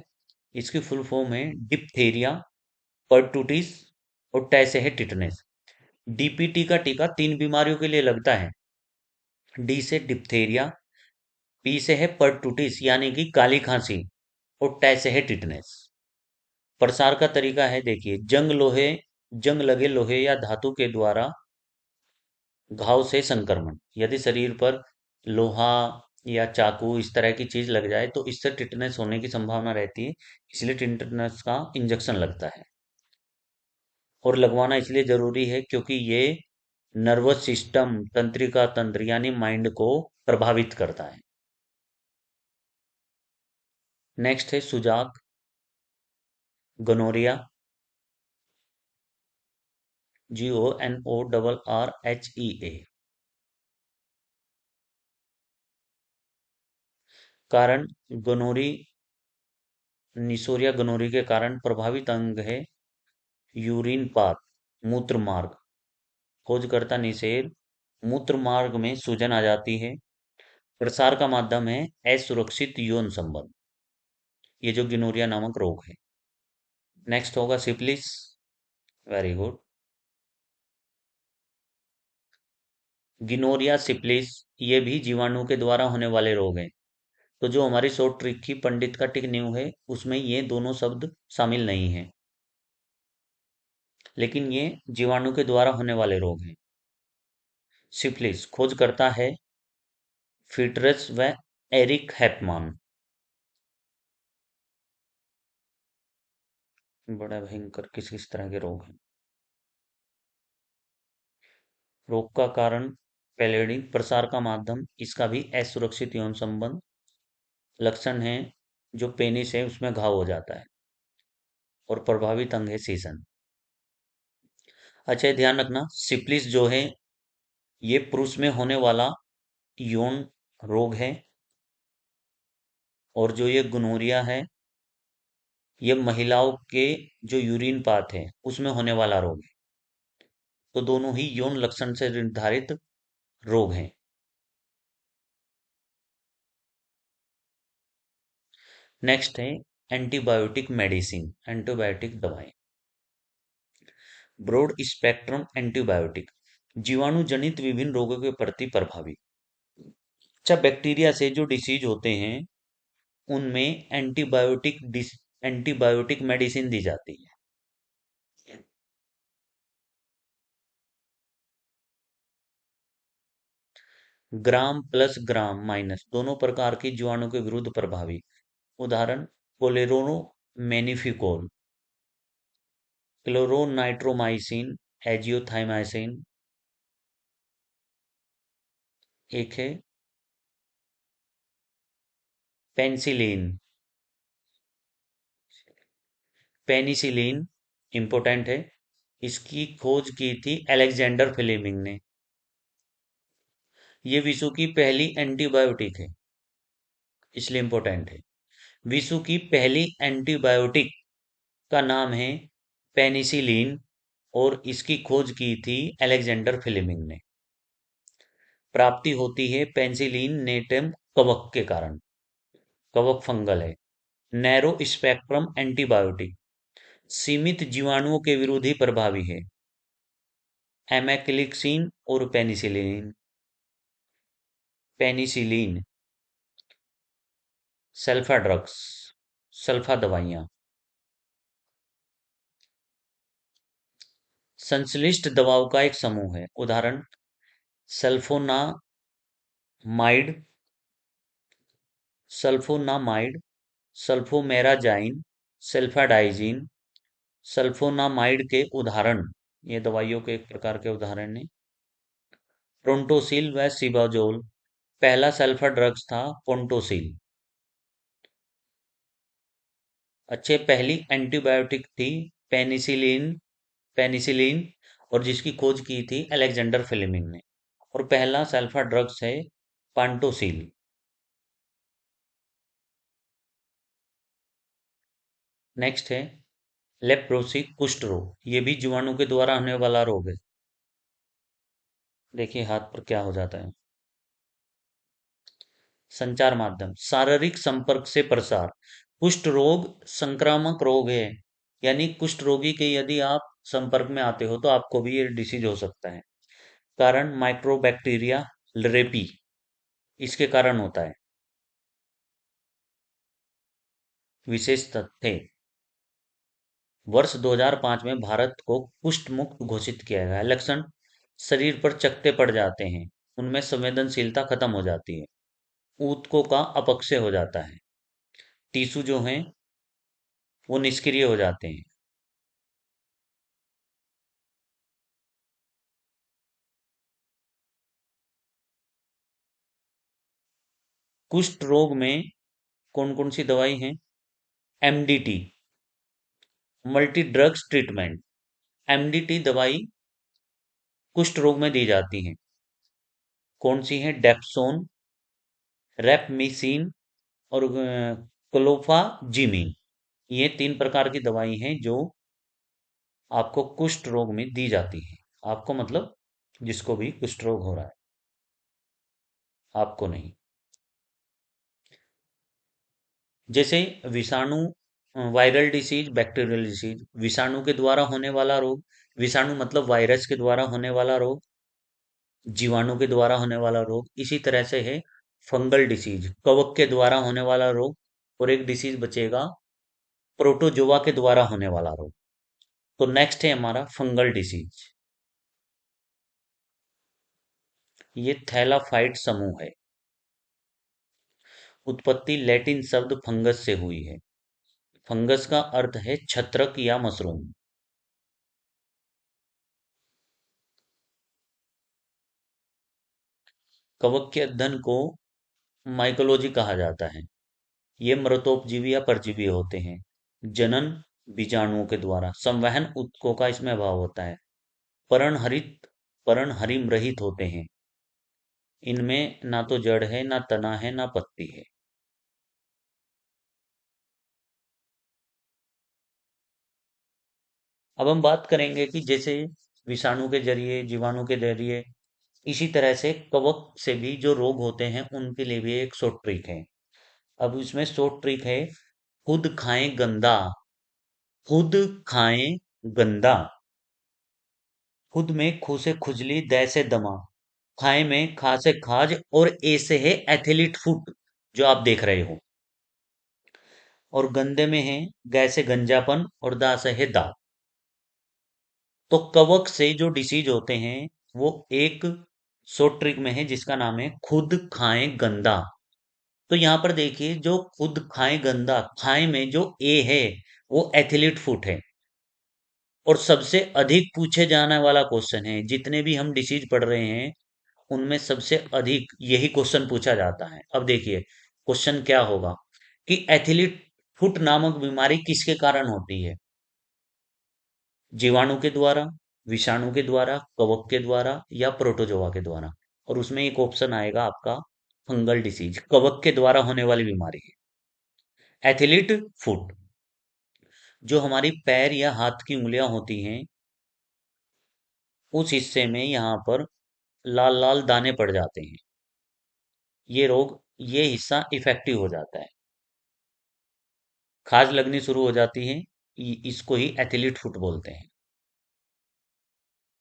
इसकी फुल फॉर्म है डिप्थेरिया, परटूटिस और टैसे है टिटनेस। डीपीटी का टीका 3 बीमारियों के लिए लगता है। डी से डिप्थेरिया, पी से है परटूटिस यानी कि काली खांसी, और टै से है टिटनेस। प्रसार का तरीका है, देखिए, जंग लगे लोहे या धातु के द्वारा घाव से संक्रमण। यदि शरीर पर लोहा या चाकू इस तरह की चीज लग जाए तो इससे टिटनेस होने की संभावना रहती है, इसलिए टिटनेस का इंजेक्शन लगता है। और लगवाना इसलिए जरूरी है क्योंकि ये नर्वस सिस्टम, तंत्रिका तंत्र यानी माइंड को प्रभावित करता है। नेक्स्ट है सुजाक, गोनोरिया, GONORRHEA। कारण: गोनोरी, निसोरिया गोनोरी के कारण प्रभावित अंग है यूरिन पाथ, मूत्र मार्ग। खोजकर्ता निषेध: मूत्र मार्ग में सूजन आ जाती है। प्रसार का माध्यम है असुरक्षित यौन संबंध। ये जो गिनोरिया नामक रोग है। नेक्स्ट होगा syphilis. Very good. Gonorrhoea, syphilis, ये भी जीवाणु के द्वारा होने वाले रोग हैं। तो जो हमारी शॉर्ट ट्रिक की पंडित का टिक न्यू है उसमें ये दोनों शब्द शामिल नहीं है, लेकिन ये जीवाणु के द्वारा होने वाले रोग हैं। सिफिलिस खोज करता है फीटरस व एरिक हैपमान। बड़ा भयंकर किस किस तरह के रोग हैं। रोग का कारण पैलेडी। प्रसार का माध्यम इसका भी असुरक्षित यौन संबंध। लक्षण है जो पेनिस है उसमें घाव हो जाता है, और प्रभावित अंग है सीसन। अच्छा ध्यान रखना, सिफिलिस जो है ये पुरुष में होने वाला यौन रोग है, और जो ये गुनोरिया है ये महिलाओं के जो यूरिन पाथ है उसमें होने वाला रोग है। तो दोनों ही यौन लक्षण से निर्धारित रोग हैं। नेक्स्ट है एंटीबायोटिक मेडिसिन, एंटीबायोटिक दवाएं। ब्रॉड स्पेक्ट्रम एंटीबायोटिक, जीवाणु जनित विभिन्न रोगों के प्रति प्रभावी। अच्छा, बैक्टीरिया से जो डिसीज होते हैं उनमें एंटीबायोटिक मेडिसिन दी जाती है। ग्राम प्लस ग्राम माइनस दोनों प्रकार की जीवाणु के विरुद्ध प्रभावी। उदाहरण: कोलेरोनो मैनिफिकोल, क्लोरोनाइट्रोमाइसिन, एजियोथाइमाइसिन। एक है पेनिसिलिन। पेनिसिलिन इंपोर्टेंट है, इसकी खोज की थी अलेक्जेंडर फ्लेमिंग ने। ये विश्व की पहली एंटीबायोटिक है, इसलिए इंपॉर्टेंट है। विश्व की पहली एंटीबायोटिक का नाम है पेनिसिलिन, और इसकी खोज की थी अलेक्जेंडर फ्लेमिंग ने। प्राप्ति होती है पेनिसिलिन नेटम कवक के कारण। कवक फंगल है। नैरो स्पेक्ट्रम एंटीबायोटिक, सीमित जीवाणुओं के विरोधी प्रभावी है। एमेक्लिक्सिन और penicillin. Penicillin sulfa drugs, sulfa दवाइयाँ। संश्लिष्ट दवाओं का एक समूह है। उदाहरण, sulfonamide, sulfonamide, sulfamerazine, sulfadiazine. Sulfonamide के उदाहरण, ये दवाइयों के एक प्रकार के उदाहरण हैं, प्रोंटोसिल व सिबाजोल। पहला सल्फर ड्रग्स था पोंटोसिल। अच्छे, पहली एंटीबायोटिक थी पेनिसिलिन, पेनिसिलिन, और जिसकी खोज की थी अलेक्जेंडर फ्लेमिंग ने। और पहला सल्फर ड्रग्स है पांटोसिल। नेक्स्ट है लेप्रोसी, कुष्ठ रोग। ये भी जीवाणु के द्वारा होने वाला रोग है। देखिए हाथ पर क्या हो जाता है। संचार माध्यम, शारीरिक संपर्क से प्रसार। कुष्ठ रोग संक्रामक रोग है, यानी कुष्ठ रोगी के यदि आप संपर्क में आते हो तो आपको भी ये डिसीज हो सकता है। कारण माइक्रोबैक्टीरिया रेपी, इसके कारण होता है। विशेष तथ्य, वर्ष 2005 में भारत को कुष्ठ मुक्त घोषित किया गया। लक्षण, शरीर पर चकत्ते पड़ जाते हैं, उनमें संवेदनशीलता खत्म हो जाती है, ऊतकों का अपक्षय हो जाता है, टीशू जो हैं वो निष्क्रिय हो जाते हैं। कुष्ठ रोग में कौन कौन सी दवाई हैं? MDT, multi drugs treatment. MDT दवाई कुष्ठ रोग में दी जाती है। कौन सी है? डेप्सोन, रेपमीसिन और क्लोफाजीमिन। ये तीन प्रकार की दवाई हैं जो आपको कुष्ठ रोग में दी जाती है। आपको मतलब जिसको भी कुष्ठ रोग हो रहा है, आपको नहीं। जैसे विषाणु, वायरल डिसीज, बैक्टीरियल डिसीज, विषाणु के द्वारा होने वाला रोग, विषाणु मतलब वायरस के द्वारा होने वाला रोग, जीवाणु के द्वारा होने वाला रोग। इसी तरह से है फंगल डिसीज, कवक के द्वारा होने वाला रोग। और एक डिसीज बचेगा प्रोटोजोआ के द्वारा होने वाला रोग। तो नेक्स्ट है हमारा फंगल डिसीज। ये थैलाफाइट समूह है। उत्पत्ति लैटिन शब्द फंगस से हुई है। फंगस का अर्थ है छत्रक या मशरूम। कवक के अध्ययन को माइकोलॉजी कहा जाता है। ये मृतोपजीवी या परजीवी होते हैं। जनन बीजाणुओं के द्वारा, संवहन ऊतकों का इसमें अभाव होता है। पर्णहरित, पर्णहरिम रहित होते हैं। इनमें ना तो जड़ है, ना तना है, ना पत्ती है। अब हम बात करेंगे कि जैसे विषाणु के जरिए, जीवाणु के जरिए, इसी तरह से कवक से भी जो रोग होते हैं उनके लिए भी एक शॉर्ट ट्रिक है। अब इसमें शॉर्ट ट्रिक है, खुद खाएं गंदा, खुद खाएं गंदा। खुद में खू से खुजली, दै से दमा, खाए में खा से खाज, और ए से है एथलीट फुट जो आप देख रहे हो। और गंदे में है गै से गंजापन, और दा से है दाग। तो कवक से जो डिसीज होते हैं वो एक शॉर्ट ट्रिक में है जिसका नाम है खुद खाएं गंदा। तो यहाँ पर देखिए, जो खुद खाएं गंदा, खाए में जो ए है वो एथलीट फुट है। और सबसे अधिक पूछे जाने वाला क्वेश्चन है, जितने भी हम डिसीज पढ़ रहे हैं उनमें सबसे अधिक यही क्वेश्चन पूछा जाता है। अब देखिए क्वेश्चन क्या होगा कि एथलीट फुट नामक बीमारी किसके कारण होती है? जीवाणु के द्वारा, विषाणु के द्वारा, कवक के द्वारा, या प्रोटोजोआ के द्वारा। और उसमें एक ऑप्शन आएगा आपका फंगल डिसीज, कवक के द्वारा होने वाली बीमारी है एथलीट फुट। जो हमारी पैर या हाथ की उंगलियां होती हैं, उस हिस्से में यहाँ पर लाल लाल दाने पड़ जाते हैं। ये रोग, ये हिस्सा इफेक्टिव हो जाता है, खाज लगनी शुरू हो जाती है। इसको ही एथलीट फुट बोलते हैं।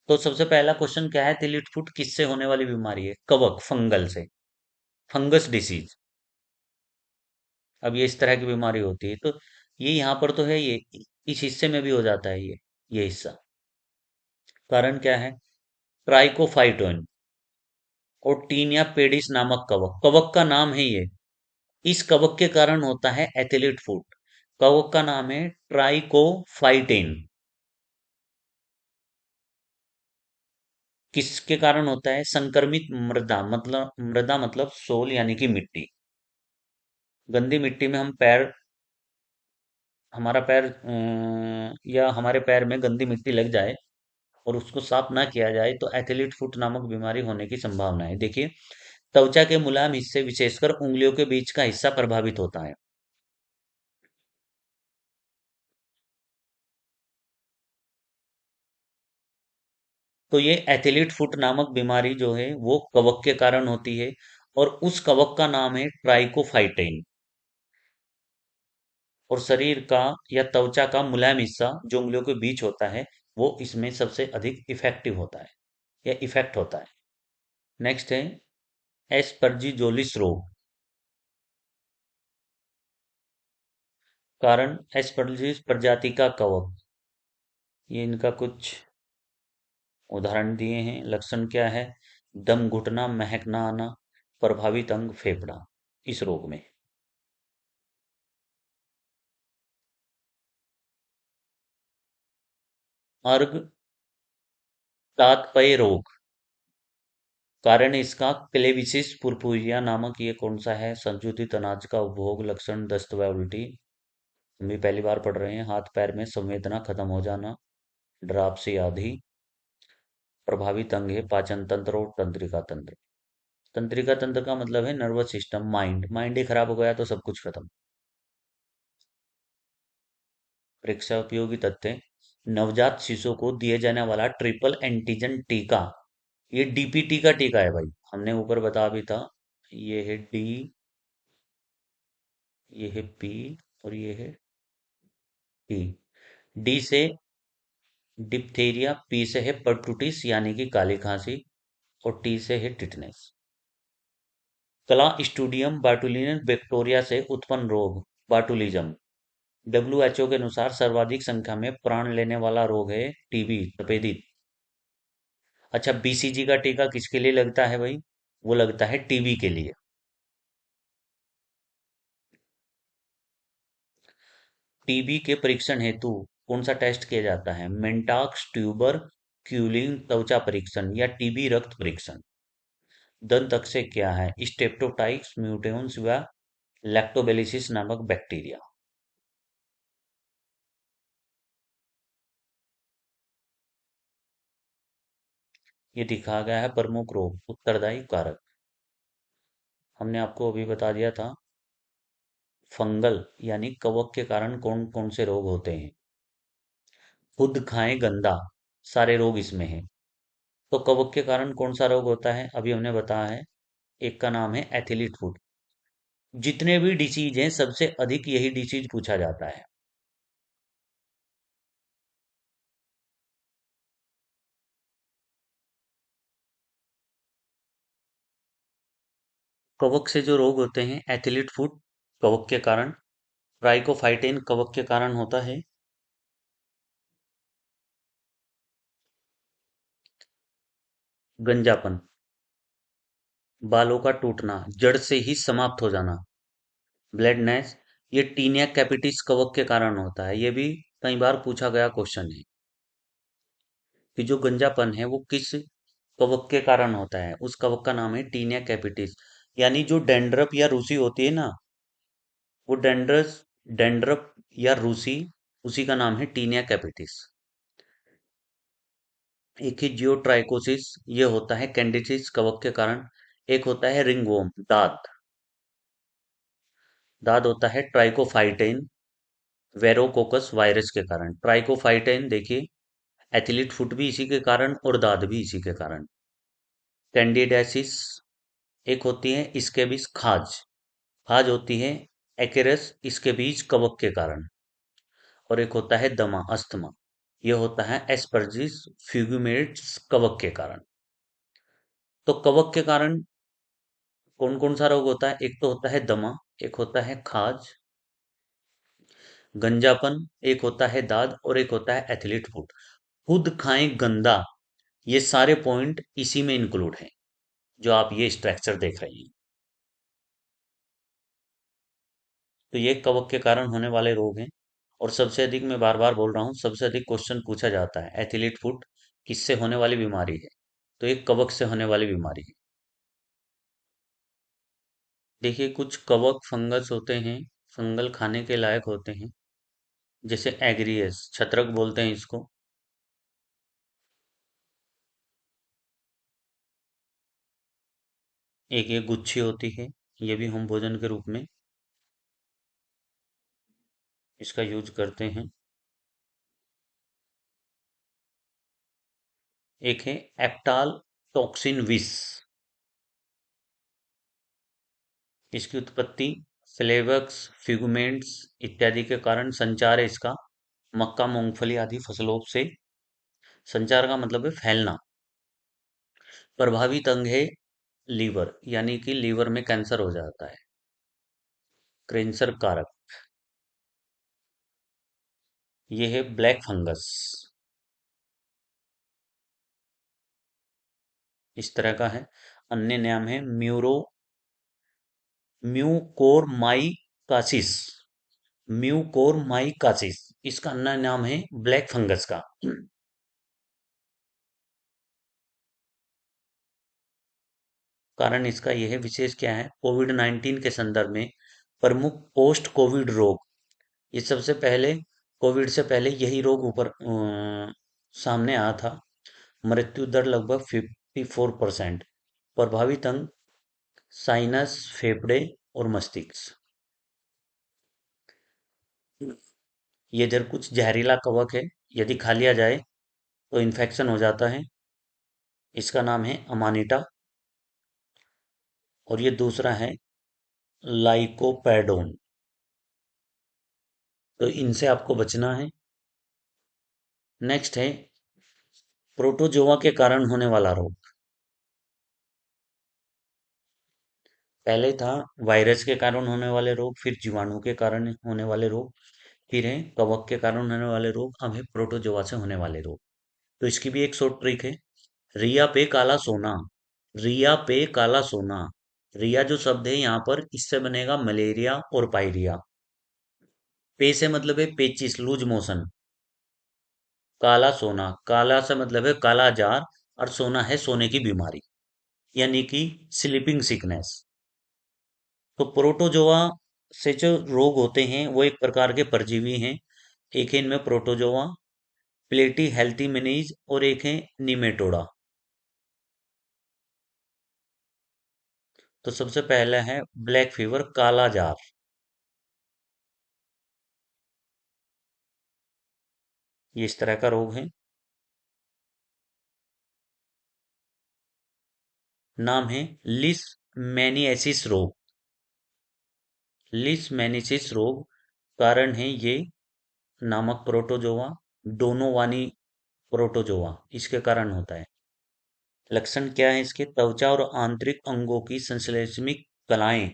तो सबसे पहला क्वेश्चन क्या है? एथलीट फुट किससे होने वाली बीमारी है? कवक, फंगल से, फंगस डिसीज। अब ये इस तरह की बीमारी होती है, तो ये यहाँ पर तो है, ये इस हिस्से में भी हो जाता है, ये हिस्सा। कारण क्या है? ट्राइकोफाइटोन और टीनिया पेडिस नामक कवक, कवक का नाम है ये। इस कवक के कारण होता है एथिलीट फुट। कवक का नाम है ट्राइकोफाइटेन। किसके कारण होता है? संक्रमित मृदा मतलब सोल यानी कि मिट्टी। गंदी मिट्टी में हम पैर, हमारा पैर या हमारे पैर में गंदी मिट्टी लग जाए और उसको साफ ना किया जाए तो एथलीट फुट नामक बीमारी होने की संभावना है। देखिए, त्वचा के मुलायम हिस्से विशेषकर उंगलियों के बीच का हिस्सा प्रभावित होता है। तो ये एथलीट फुट नामक बीमारी जो है वो कवक के कारण होती है और उस कवक का नाम है ट्राइकोफाइटेन। और शरीर का या त्वचा का मुलायम हिस्सा जो उंगलियों के बीच होता है वो इसमें सबसे अधिक इफेक्टिव होता है या इफेक्ट होता है। नेक्स्ट है एस्परजीजोलिस रोग। कारण एस्परजिलस प्रजाति का कवक। ये इनका कुछ उदाहरण दिए हैं। लक्षण क्या है? दम घुटना, महकना आना, प्रभावित अंग फेफड़ा इस रोग में। अर्ग तात्पय रोग। कारण इसका क्लेविसिस पुरपुरिया नामक, ये कौन सा है? संशोधित अनाज का उपभोग। लक्षण दस्त व उल्टी। हम भी पहली बार पढ़ रहे हैं। हाथ पैर में संवेदना खत्म हो जाना, ड्रापसी आदि। प्रभावित अंग है पाचन तंत्र और तंत्रिका तंत्र। तंत्रिका तंत्र का मतलब है नर्वस सिस्टम, माइंड। माइंड ही खराब हो गया तो सब कुछ खत्म। परीक्षा उपयोगी तथ्य। नवजात शिशु को दिए जाने वाला ट्रिपल एंटीजन टीका, ये डीपीटी का टीका है भाई। हमने ऊपर बता भी था। ये है डी, ये है पी और ये है टी। डी से डिप्थीरिया, पी से है परटूटिस यानी कि काली खांसी और टी से है टिटनेस। क्ला स्टूडियम बाटुलिनस बैक्टीरिया से उत्पन्न रोग बाटुलिज्म। डब्ल्यूएचओ के अनुसार सर्वाधिक संख्या में प्राण लेने वाला रोग है टीबी, तपेदिक। अच्छा, बीसीजी का टीका किसके लिए लगता है भाई? वो लगता है टीबी के लिए। टीबी के परीक्षण हेतु कौन सा टेस्ट किया जाता है? मेंटाक्स, ट्यूबर क्यूलिंग त्वचा परीक्षण या टीबी रक्त परीक्षण। दंत अक्षय क्या है? स्टेप्टोटाइट्स म्यूटेशंस व लैक्टोबैलिसिस नामक बैक्टीरिया। ये दिखा गया है प्रमुख रोग उत्तरदायी कारक। हमने आपको अभी बता दिया था। फंगल यानी कवक के कारण कौन कौन से रोग होते हैं? खुद खाएं गंदा, सारे रोग इसमें हैं। तो कवक के कारण कौन सा रोग होता है? अभी हमने बताया है। एक का नाम है एथिलीट फुट। जितने भी डिसीज हैं सबसे अधिक यही डिसीज पूछा जाता है। कवक से जो रोग होते हैं, एथिलीट फुट कवक के कारण, ट्राइकोफाइटेन कवक के कारण होता है। गंजापन, बालों का टूटना, जड़ से ही समाप्त हो जाना। ब्लैडनेस, ये टीनिया कैपिटिस कवक के कारण होता है। ये भी कई बार पूछा गया क्वेश्चन है कि जो गंजापन है वो किस कवक के कारण होता है। उस कवक का नाम है टीनिया कैपिटिस। यानी जो डेंड्रप या रूसी होती है ना, वो डेंड्रप या रूसी, उसी का नाम है टीनिया कैपिटिस। एक ही जियोट्राइकोसिस, ये होता है कैंडिसिस कवक के कारण। एक होता है रिंगवॉर्म, दाद। दाद होता है ट्राइकोफाइटेन वेरोकोकस वायरस के कारण। ट्राइकोफाइटेन देखिए, एथिलीट फुट भी इसी के कारण और दाद भी इसी के कारण। कैंडिडियासिस, एक होती है स्केबिस खाज। खाज होती है एक्रेस स्केबीज कवक के कारण। और एक होता है दमा, अस्थमा। यह होता है एस्परजिस फ्यूगुमेट्स कवक के कारण। तो कवक के कारण कौन कौन सा रोग होता है? एक तो होता है दमा, एक होता है खाज, गंजापन, एक होता है दाद और एक होता है एथलीट फुट। खुद खाएं गंदा, ये सारे पॉइंट इसी में इंक्लूड हैं जो आप ये स्ट्रक्चर देख रहे हैं। तो ये कवक के कारण होने वाले रोग हैं। और सबसे अधिक, मैं बार बार बोल रहा हूँ, सबसे अधिक क्वेश्चन पूछा जाता है एथलीट फुट किससे होने वाली बीमारी है, तो ये कवक से होने वाली बीमारी है। देखिए, कुछ कवक फंगस होते हैं, फंगल खाने के लायक होते हैं, जैसे एग्रियस, छत्रक बोलते हैं इसको। एक ये गुच्छी होती है, ये भी हम भोजन के रूप में इसका यूज करते हैं। एक है एप्टाल टॉक्सिन विस, इसकी उत्पत्ति फ्लेवक्स, फिगमेंट्स इत्यादि के कारण संचार है इसका मक्का, मूंगफली आदि फसलों से। संचार का मतलब है फैलना। प्रभावित अंग है लीवर, यानी कि लीवर में कैंसर हो जाता है। कैंसर कारक ये है ब्लैक फंगस, इस तरह का है। अन्य नाम है म्यूकोरमाइकासिस, म्यूकोरमाइकासिस, इसका अन्य नाम है ब्लैक फंगस का। कारण इसका यह है, विशेष क्या है, कोविड-19 के संदर्भ में प्रमुख पोस्ट कोविड रोग, ये सबसे पहले, कोविड से पहले यही रोग ऊपर सामने आया था। मृत्यु दर लगभग 54%। प्रभावित अंग साइनस, फेफड़े और मस्तिष्क। ये इधर कुछ जहरीला कवक है, यदि खा लिया जाए तो इन्फेक्शन हो जाता है। इसका नाम है अमानिटा। और ये दूसरा है लाइकोपैडोन। तो इनसे आपको बचना है। नेक्स्ट है प्रोटोजोआ के कारण होने वाला रोग। पहले था वायरस के कारण होने वाले रोग, फिर जीवाणु के कारण होने वाले रोग, फिर है कवक के कारण होने वाले रोग, अब है प्रोटोजोआ से होने वाले रोग। तो इसकी भी एक शॉर्ट ट्रिक है, रिया पे काला सोना। रिया पे काला सोना, रिया जो शब्द है यहाँ पर, इससे बनेगा मलेरिया और पायरिया। पे से मतलब है पेचिस, लूज मोशन। काला सोना, काला से मतलब है काला जार, और सोना है सोने की बीमारी, यानी कि स्लीपिंग सिकनेस। तो प्रोटोजोआ से जो रोग होते हैं वो एक प्रकार के परजीवी हैं। एक है इनमें प्रोटोजोआ, प्लेटी हेल्थी मिनीज, और एक है निमेटोडा। तो सबसे पहला है ब्लैक फीवर, काला जार। ये इस तरह का रोग है। नाम है लिस्मैनियासिस रोग। लिस्मैनियासिस रोग, कारण है ये नामक प्रोटोजोआ, डोनोवानी प्रोटोजोआ, इसके कारण होता है। लक्षण क्या है इसके, त्वचा और आंतरिक अंगों की संश्लेषणिक कलाएं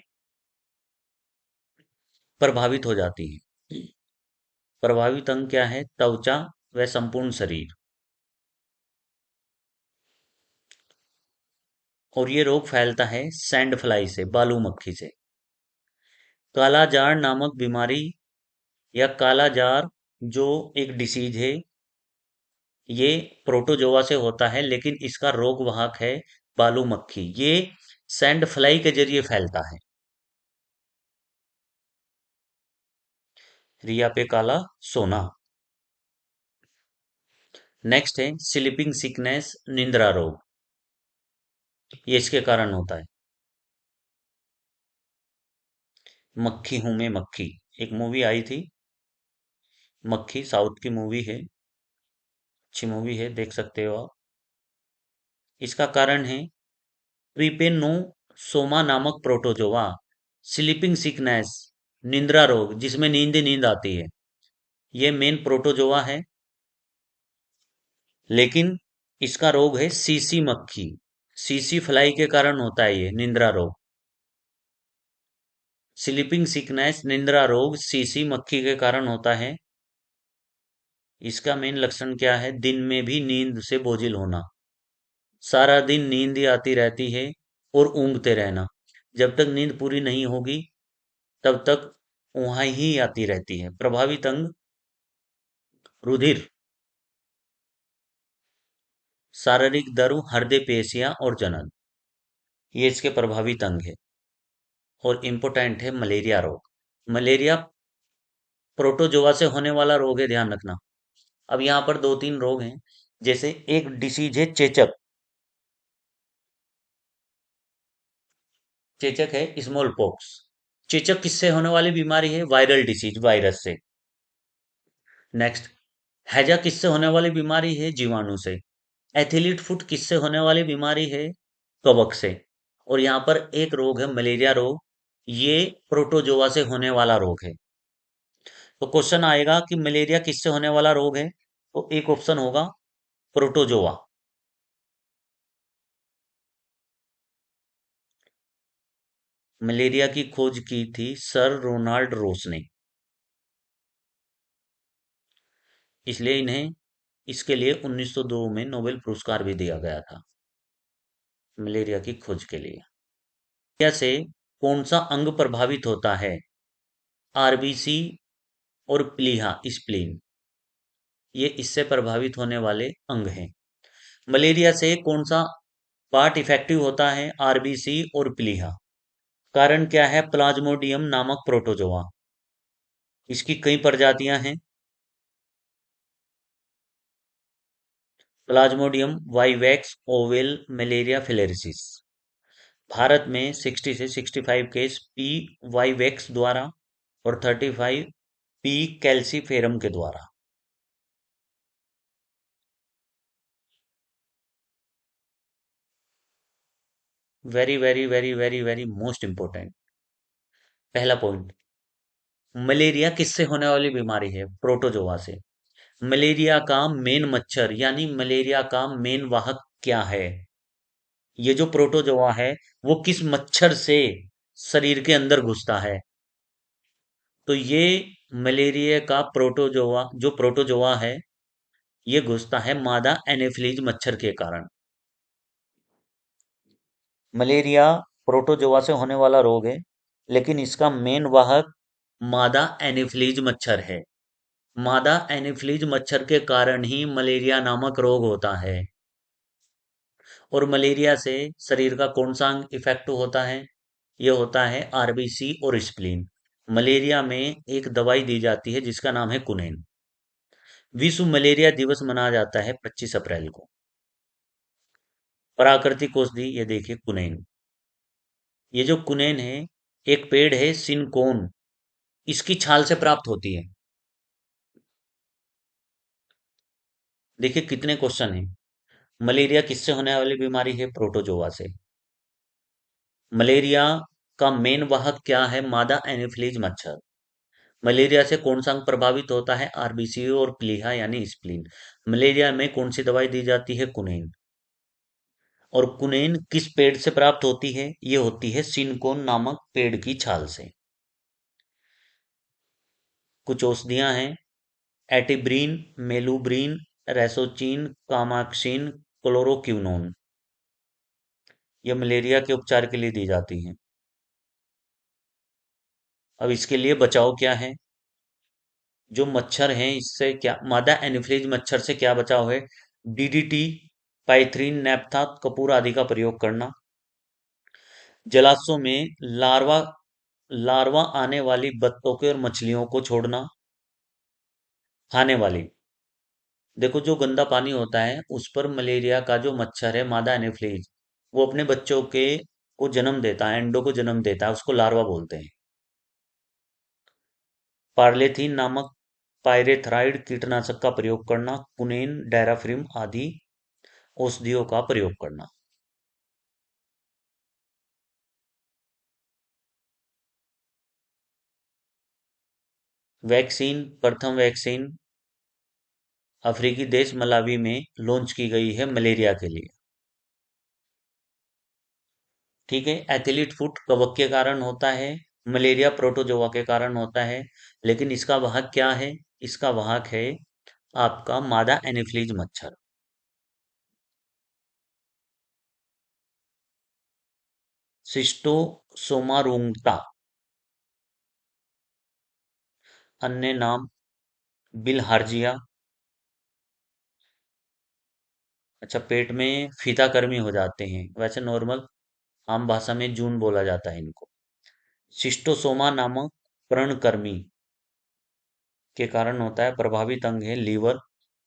प्रभावित हो जाती हैं। प्रभावित अंग क्या है, त्वचा व संपूर्ण शरीर। और ये रोग फैलता है सैंड फ्लाई से, बालू मक्खी से। काला जार नामक बीमारी या काला जार जो एक डिसीज है, ये प्रोटोजोआ से होता है, लेकिन इसका रोग वाहक है बालू मक्खी। ये सैंड फ्लाई के जरिए फैलता है। रिया पे काला सोना। नेक्स्ट है स्लीपिंग सिकनेस, निंद्रा रोग। ये इसके कारण होता है। मक्खी हूं मैं मक्खी, एक मूवी आई थी मक्खी, साउथ की मूवी है, अच्छी मूवी है, देख सकते हो आप। इसका कारण है ट्रिपेनोसोमा नामक प्रोटोजोआ, स्लीपिंग सिकनेस, निंद्रा रोग, जिसमें नींद ही नींद आती है, ये मेन प्रोटोजोआ है। लेकिन इसका रोग है सीसी मक्खी, सीसी फ्लाई के कारण होता है ये निंद्रा रोग। स्लीपिंग सिकनेस, निंद्रा रोग सीसी मक्खी के कारण होता है। इसका मेन लक्षण क्या है, दिन में भी नींद से बोझिल होना। सारा दिन नींद ही आती रहती है और ऊँघते रहना। जब तक नींद पूरी नहीं होगी तब तक वहाँ ही आती रहती है। प्रभावित अंग रुधिर, शारीरिक द्रव, हृदय, पेशियां और जनन, ये इसके प्रभावित अंग है। और इम्पोर्टेंट है मलेरिया रोग। मलेरिया प्रोटोजोआ से होने वाला रोग है, ध्यान रखना। अब यहाँ पर दो तीन रोग हैं, जैसे एक डिसीज है चेचक। चेचक है स्मॉल पॉक्स। चेचक किससे होने वाली बीमारी है? वायरल डिसीज, वायरस से। नेक्स्ट, हैजा किससे होने वाली बीमारी है? जीवाणु से। एथिलीट फुट किससे होने वाली बीमारी है? कवक से। और यहाँ पर एक रोग है मलेरिया रोग, ये प्रोटोजोआ से होने वाला रोग है। तो क्वेश्चन आएगा कि मलेरिया किससे होने वाला रोग है, तो एक ऑप्शन होगा प्रोटोजोआ। मलेरिया की खोज की थी सर रोनाल्ड रोस ने, इसलिए इन्हें इसके लिए 1902 में नोबेल पुरस्कार भी दिया गया था, मलेरिया की खोज के लिए। मलेरिया से कौन सा अंग प्रभावित होता है? आरबीसी और प्लीहा, स्प्लीन, ये इससे प्रभावित होने वाले अंग हैं। मलेरिया से कौन सा पार्ट इफेक्टिव होता है? आरबीसी और प्लीहा। कारण क्या है? प्लाज्मोडियम नामक प्रोटोजोआ। इसकी कई प्रजातियां हैं। Plasmodium vivax, ovale, malaria filariasis. Bharat में 60 से 65 केस पी वाइवेक्स द्वारा और 35 पी कैल्सीफेरम के द्वारा। Very very very very very most important. पहला पॉइंट, मलेरिया किससे होने वाली बीमारी है? प्रोटोजोआ से। मलेरिया का मेन मच्छर यानी मलेरिया का मेन वाहक क्या है? ये जो प्रोटोजोआ है वो किस मच्छर से शरीर के अंदर घुसता है? तो ये मलेरिया का प्रोटोजोआ, जो प्रोटोजोआ है, ये घुसता है मादा एनोफिलीज मच्छर के कारण। मलेरिया प्रोटोजोआ से होने वाला रोग है, लेकिन इसका मेन वाहक मादा एनोफिलीज मच्छर है। मादा एनोफिलीज मच्छर के कारण ही मलेरिया नामक रोग होता है। और मलेरिया से शरीर का कौन सा अंग इफेक्ट होता है? यह होता है आरबीसी और स्प्लीन। मलेरिया में एक दवाई दी जाती है जिसका नाम है कुनैन। विश्व मलेरिया दिवस मनाया जाता है 25 अप्रैल को। प्राकृतिक औषधि, ये देखिए कुनैन। ये जो कुनैन है, एक पेड़ है सिनकोन, इसकी छाल से प्राप्त होती है। देखिए कितने क्वेश्चन हैं। मलेरिया किससे होने वाली बीमारी है? प्रोटोजोआ से। मलेरिया का मेन वाहक क्या है? मादा एनोफिलीज मच्छर। मलेरिया से कौन सा अंग प्रभावित होता है? आरबीसी और प्लीहा यानी स्प्लीन। मलेरिया में कौन सी दवाई दी जाती है? कुनैन। और कुनैन किस पेड़ से प्राप्त होती है? ये होती है सिनकोन नामक पेड़ की छाल से। कुछ औषधियां हैं, एटिब्रीन, मेलुब्रीन, रेसोचीन, कामाक्सिन, क्लोरोक्विनोन, ये मलेरिया के उपचार के लिए दी जाती हैं। अब इसके लिए बचाव क्या है? जो मच्छर हैं इससे क्या, मादा एनोफिलीज मच्छर से क्या बचाव है? डीडीटी, पाइथ्रीन, नैप्था, कपूर आदि का प्रयोग करना। जलाशयों में लार्वा लार्वा आने वाली बत्तखों और मछलियों को छोड़ना। खाने वाली, देखो जो गंदा पानी होता है उस पर मलेरिया का जो मच्छर है मादा एनोफिलीज, वो अपने बच्चों के को जन्म देता है, अंडों को जन्म देता है, उसको लार्वा बोलते हैं। पार्लेथीन नामक पायरेथ्राइड कीटनाशक का प्रयोग करना। कुनेन, डायराफ्रिम आदि औषधियों का प्रयोग करना। वैक्सीन, प्रथम वैक्सीन अफ्रीकी देश मलावी में लॉन्च की गई है मलेरिया के लिए। ठीक है, एथिलीट फुट कवक के कारण होता है, मलेरिया प्रोटोजोआ के कारण होता है, लेकिन इसका वाहक क्या है? इसका वाहक है आपका मादा एनोफिलीज मच्छर। शिस्टोसोमा अन्य नाम बिलहार्जिया। अच्छा, पेट में फीताकृमि हो जाते हैं, वैसे नॉर्मल आम भाषा में जून बोला जाता है इनको। शिस्टोसोमा नामक पर्णकृमि के कारण होता है। प्रभावित अंग है लीवर,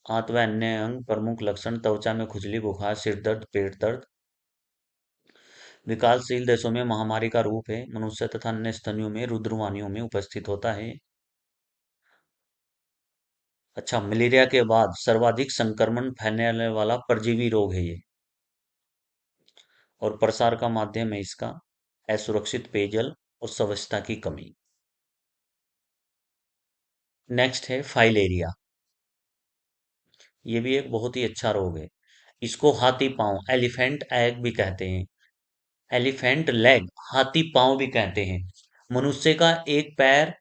आंत व अन्य अंग। प्रमुख लक्षण त्वचा में खुजली, बुखार, सिर दर्द, पेट दर्द। विकासशील देशों में महामारी का रूप है। मनुष्य तथा अन्य स्तनियों में रुद्रवाहिनियों में उपस्थित होता है। अच्छा, मलेरिया के बाद सर्वाधिक संक्रमण फैलाने वाला परजीवी रोग है ये। और प्रसार का माध्यम है इसका असुरक्षित पेयजल और स्वच्छता की कमी। नेक्स्ट है फाइलेरिया। ये भी एक बहुत ही अच्छा रोग है। इसको हाथी पांव, एलिफेंट एग भी कहते हैं। एलिफेंट लेग, हाथी पांव भी कहते हैं। मनुष्य का एक पैर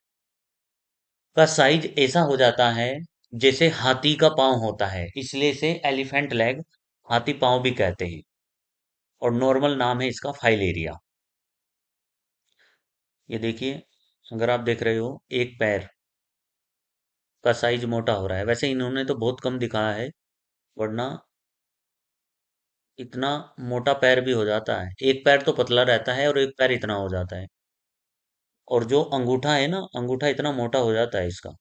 का साइज ऐसा हो जाता है जैसे हाथी का पांव होता है, इसलिए इसे एलिफेंट लेग, हाथी पांव भी कहते हैं। और नॉर्मल नाम है इसका फाइलेरिया। ये देखिए, अगर आप देख रहे हो एक पैर का साइज मोटा हो रहा है, वैसे इन्होंने तो बहुत कम दिखाया है, वरना इतना मोटा पैर भी हो जाता है। एक पैर तो पतला रहता है और एक पैर इतना हो जाता है। और जो अंगूठा है ना, अंगूठा इतना मोटा हो जाता है इसका।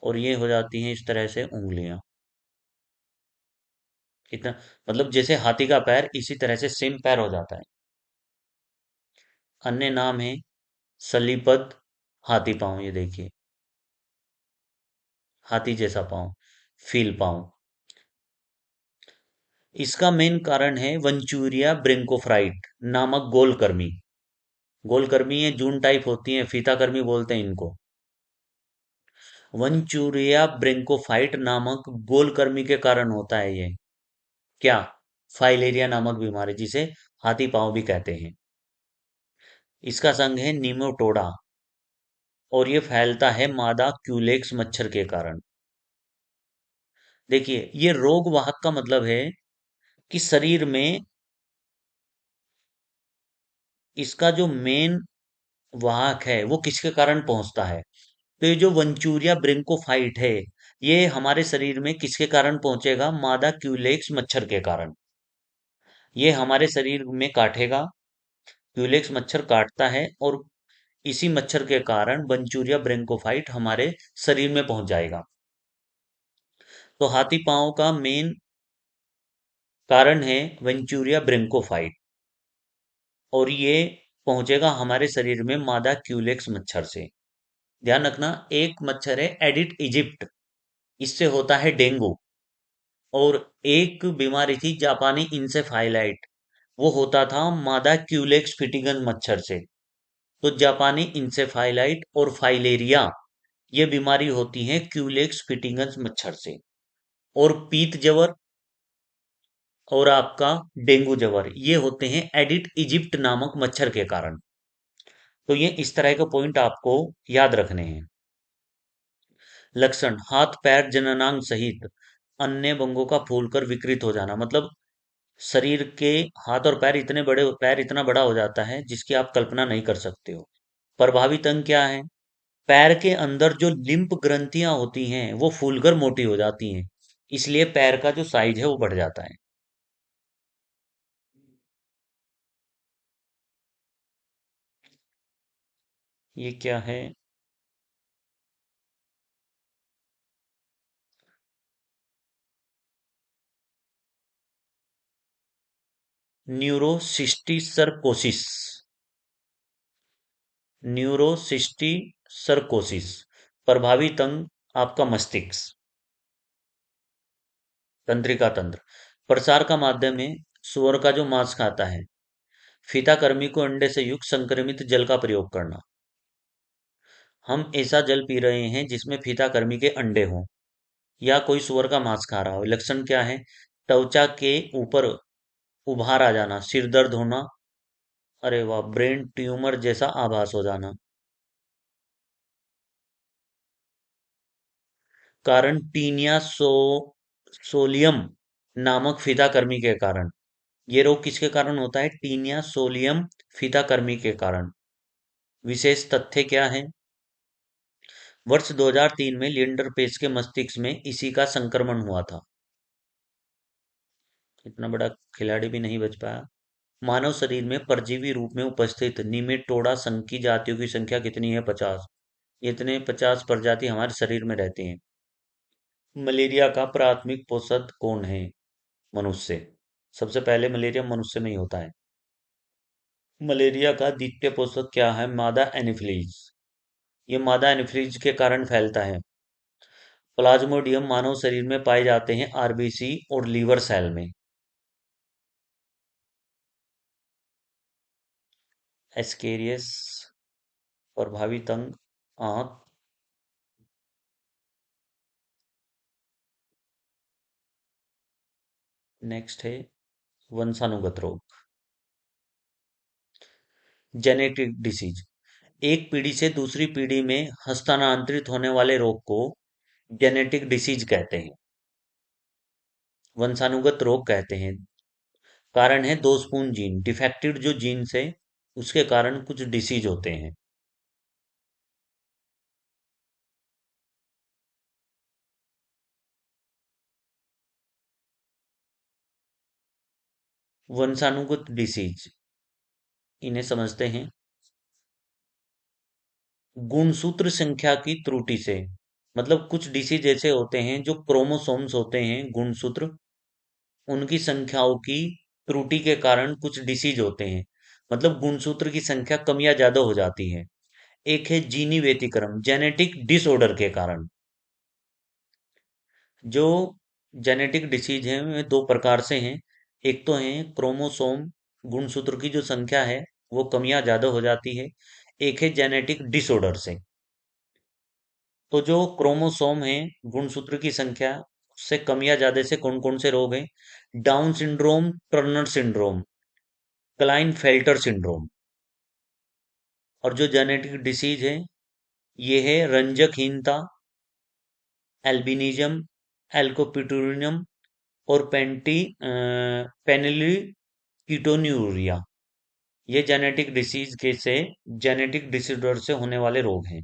और ये हो जाती हैं इस तरह से उंगलियां। इतना, मतलब जैसे हाथी का पैर, इसी तरह से सेम पैर हो जाता है। अन्य नाम है सलीपद हाथी पांव। ये देखिए, हाथी जैसा पांव, फील पांव। इसका मेन कारण है वंचूरिया ब्रिंकोफ्राइट नामक गोलकृमि। गोलकृमि ये जून टाइप होती है, फीताकृमि बोलते हैं इनको। वंचूरिया ब्रिंकोफाइट नामक गोलकृमि के कारण होता है ये। क्या? फाइलेरिया नामक बीमारी, जिसे हाथी पांव भी कहते हैं। इसका संघ है निमोटोडा, और ये फैलता है मादा क्यूलेक्स मच्छर के कारण। देखिए, ये रोग वाहक का मतलब है कि शरीर में इसका जो मेन वाहक है वो किसके कारण पहुंचता है। तो ये जो वंचूरिया ब्रिंकोफाइट है, ये हमारे शरीर में किसके कारण पहुंचेगा? मादा क्यूलेक्स मच्छर के कारण। ये हमारे शरीर में काटेगा, क्यूलेक्स मच्छर काटता है, और इसी मच्छर के कारण वंचूरिया ब्रिंकोफाइट हमारे शरीर में पहुंच जाएगा। तो हाथी पांव का मेन कारण है वेंचूरिया ब्रिंकोफाइट, और ये पहुंचेगा हमारे शरीर में मादा क्यूलेक्स मच्छर से। ध्यान रखना, एक मच्छर है एडिट इजिप्ट, इससे होता है डेंगू। और एक बीमारी थी जापानी इंसेफाइलाइट, वो होता था मादा क्यूलेक्स फिटिगन मच्छर से। तो जापानी इंसेफाइलाइट और फाइलेरिया, ये बीमारी होती है क्यूलेक्स फिटिगन मच्छर से। और पीत जवर और आपका डेंगू जवर, ये होते हैं एडिट इजिप्ट नामक मच्छर के कारण। तो ये इस तरह के पॉइंट आपको याद रखने हैं। लक्षण: हाथ पैर जननांग सहित अन्य अंगों का फूलकर विकृत हो जाना, मतलब शरीर के हाथ और पैर इतने बड़े, पैर इतना बड़ा हो जाता है जिसकी आप कल्पना नहीं कर सकते हो। प्रभावित अंग क्या है? पैर के अंदर जो लिम्फ ग्रंथियां होती हैं वो फूलकर मोटी हो जाती हैं, इसलिए पैर का जो साइज है वो बढ़ जाता है। ये क्या है? न्यूरोसिस्टिसरकोसिस। न्यूरोसिस्टिसरकोसिस। प्रभावित अंग आपका मस्तिष्क, तंत्रिका तंत्र। प्रसार का माध्यम है सुअर का जो मांस खाता है। फीताकृमि को अंडे से युक्त संक्रमित जल का प्रयोग करना। हम ऐसा जल पी रहे हैं जिसमें फीताकृमि के अंडे हों, या कोई सुअर का मांस खा रहा हो। लक्षण क्या है? त्वचा के ऊपर उभार आ जाना, सिर दर्द होना, अरे वाह, ब्रेन ट्यूमर जैसा आभास हो जाना। कारण टीनिया सोलियम नामक फीताकृमि के कारण। ये रोग किसके कारण होता है? टीनिया सोलियम फीताकृमि के कारण। विशेष तथ्य क्या है? वर्ष 2003 में लिएंडर पेस के मस्तिष्क में इसी का संक्रमण हुआ था। इतना बड़ा खिलाड़ी भी नहीं बच पाया। मानव शरीर में परजीवी रूप में उपस्थित निमेटोडा संघ की जातियों की संख्या कितनी है? 50। इतने 50 प्रजाति हमारे शरीर में रहते हैं। मलेरिया का प्राथमिक पोषक कौन है? मनुष्य। सबसे पहले मलेरिया मनुष्य में ही होता है। मलेरिया का द्वितीय पोषक क्या है? मादा एनोफिलीज। ये मादा एनोफिलीज के कारण फैलता है। प्लाज्मोडियम मानव शरीर में पाए जाते हैं आरबीसी और लीवर सेल में। एस्केरियस प्रभावित अंग आंत। नेक्स्ट है वंशानुगत रोग। Genetic disease. एक पीढ़ी से दूसरी पीढ़ी में हस्तांतरित होने वाले रोग को जेनेटिक डिसीज कहते हैं, वंशानुगत रोग कहते हैं। कारण है दोषपूर्ण जीन, डिफेक्टेड जो जीन्स है उसके कारण कुछ डिसीज होते हैं। वंशानुगत डिसीज इन्हें समझते हैं। गुणसूत्र संख्या की त्रुटि से, मतलब कुछ डिसीज ऐसे होते हैं जो क्रोमोसोम्स होते हैं गुणसूत्र, उनकी संख्याओं की त्रुटि के कारण कुछ डिसीज होते हैं। मतलब गुणसूत्र की संख्या कम या ज्यादा हो जाती है। एक है जीनी व्यतिक्रम, जेनेटिक डिसऑर्डर के कारण। जो जेनेटिक डिसीज हैं वे दो प्रकार से हैं। एक तो है क्रोमोसोम, गुणसूत्र की जो संख्या है वो कम या ज्यादा हो जाती है। एक है जेनेटिक डिसऑर्डर से। तो जो क्रोमोसोम है, गुणसूत्र की संख्या से कम या ज्यादा से कौन कौन से रोग हैं? Down syndrome, Turner syndrome, Klinefelter syndrome. और जो जेनेटिक डिसीज है ये है रंजकहीनता, एल्बिनिज्म, एल्कोपिटूरिनम और पेनिली कीटोन्यूरिया। ये जेनेटिक डिसीज के से जेनेटिक डिसऑर्डर से होने वाले रोग हैं।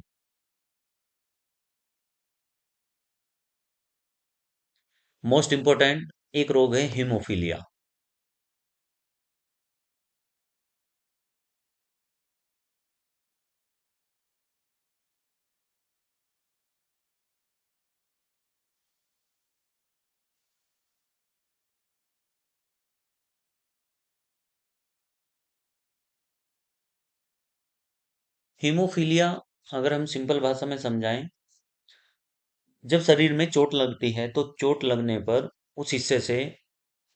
मोस्ट इंपोर्टेंट एक रोग है हीमोफीलिया। हीमोफीलिया अगर हम सिंपल भाषा में समझाएं, जब शरीर में चोट लगती है तो चोट लगने पर उस हिस्से से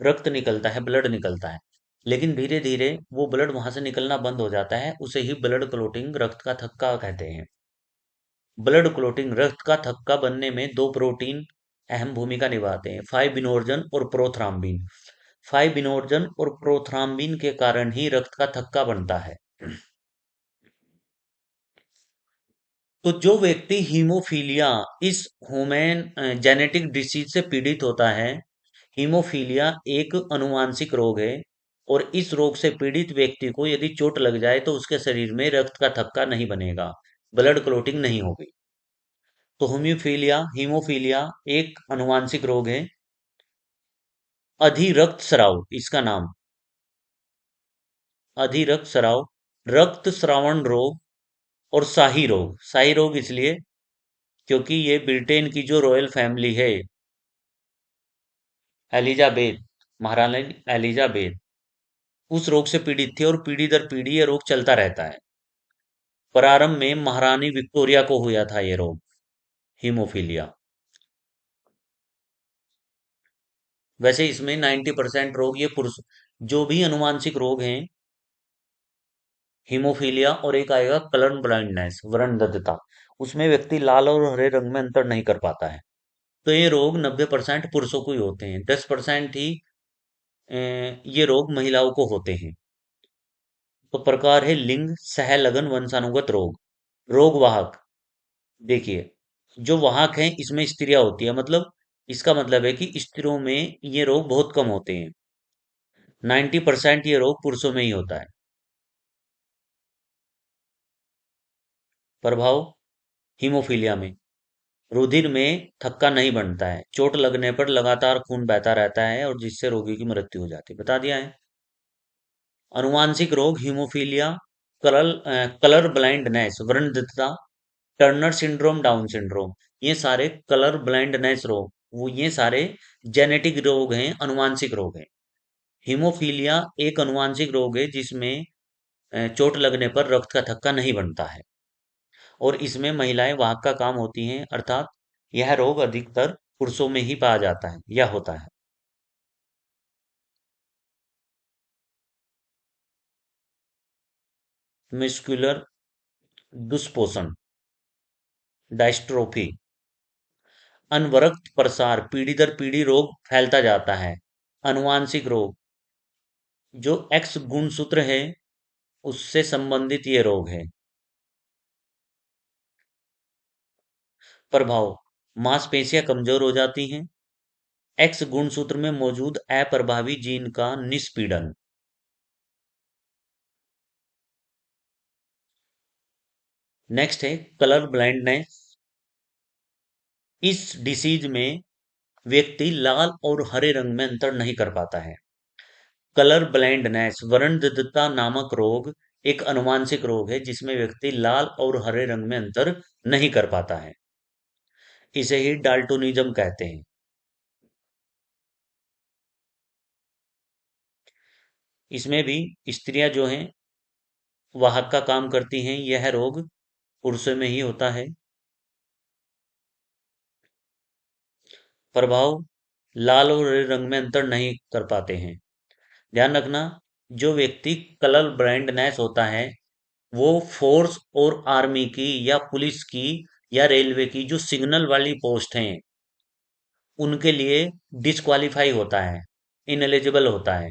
रक्त निकलता है, ब्लड निकलता है। लेकिन धीरे धीरे वो ब्लड वहां से निकलना बंद हो जाता है, उसे ही ब्लड क्लोटिंग, रक्त का थक्का कहते हैं। ब्लड क्लोटिंग, रक्त का थक्का बनने में दो प्रोटीन अहम भूमिका निभाते हैं, फाइब्रिनोजन और प्रोथ्राम्बिन। फाइब्रिनोजन और प्रोथ्राम्बिन के कारण ही रक्त का थक्का बनता है। तो जो व्यक्ति हीमोफीलिया, इस ह्यूमन जेनेटिक डिसीज से पीड़ित होता है, हीमोफीलिया एक अनुवांशिक रोग है। और इस रोग से पीड़ित व्यक्ति को यदि चोट लग जाए तो उसके शरीर में रक्त का थक्का नहीं बनेगा, ब्लड क्लोटिंग नहीं होगी। तो हीमोफीलिया हीमोफीलिया एक अनुवांशिक रोग है। अधिरक्तस्राव इसका नाम, अधिरक्तस्राव, रक्त श्रावण रोग और शाही रोग इसलिए क्योंकि ये ब्रिटेन की जो रॉयल फैमिली है, एलिजाबेथ, महारानी एलिजाबेथ, उस रोग से पीड़ित थी और पीढ़ी दर पीढ़ी ये रोग चलता रहता है। प्रारंभ में महारानी विक्टोरिया को हुआ था ये रोग, हीमोफीलिया। वैसे इसमें 90% रोग ये पुरुष, जो भी अनुवांशिक रोग हैं, हीमोफीलिया और एक आएगा कलर ब्लाइंडनेस, वरणदत्ता, उसमें व्यक्ति लाल और हरे रंग में अंतर नहीं कर पाता है। तो ये रोग 90% पुरुषों को ही होते हैं, 10% ही ये रोग महिलाओं को होते हैं। तो प्रकार है लिंग सहलगन वंशानुगत रोग। रोग वाहक, देखिए, जो वाहक हैं इसमें स्त्रियां होती है, मतलब इसका मतलब है कि स्त्रियों में ये रोग बहुत कम होते हैं। 90% ये रोग पुरुषों में ही होता है। प्रभाव हीमोफीलिया में रुधिर में थक्का नहीं बनता है, चोट लगने पर लगातार खून बहता रहता है और जिससे रोगी की मृत्यु हो जाती है। बता दिया है। अनुवांशिक रोग हीमोफीलिया, कलर ब्लाइंडनेस, वृद्धता, टर्नर सिंड्रोम, डाउन सिंड्रोम, ये सारे कलर ब्लाइंडनेस रोग, वो ये सारे जेनेटिक रोग हैं, अनुवांशिक रोग हैं। हीमोफीलिया एक अनुवांशिक रोग है जिसमें चोट लगने पर रक्त का थक्का नहीं बनता है और इसमें महिलाएं वाहक का काम होती हैं, अर्थात यह रोग अधिकतर पुरुषों में ही पाया जाता है या होता है। मस्कुलर दुष्पोषण, डायस्ट्रोफी, अनवरक्त प्रसार, पीढ़ी दर पीढ़ी रोग फैलता जाता है। अनुवांशिक रोग, जो एक्स गुणसूत्र है उससे संबंधित ये रोग है। प्रभाव, मांसपेशियां कमजोर हो जाती हैं। एक्स गुणसूत्र में मौजूद अप्रभावी जीन का निष्पीड़न। नेक्स्ट है कलर ब्लाइंडनेस। इस डिसीज में व्यक्ति लाल और हरे रंग में अंतर नहीं कर पाता है। कलर ब्लाइंडनेस, वर्णद्वंद्वता नामक रोग एक अनुवांशिक रोग है जिसमें व्यक्ति लाल और हरे रंग में अंतर नहीं कर पाता है। इसे ही डाल्टोनिज्म कहते हैं। इसमें भी स्त्रियां जो हैं वाहक का काम करती हैं। यह रोग पुरुषों में ही होता है। प्रभाव, लाल और हरे रंग में अंतर नहीं कर पाते हैं। ध्यान रखना, जो व्यक्ति कलर ब्लाइंडनेस होता है वो फोर्स और आर्मी की या पुलिस की या रेलवे की जो सिग्नल वाली पोस्ट हैं उनके लिए डिस्क्वालीफाई होता है, इनएलिजिबल होता है।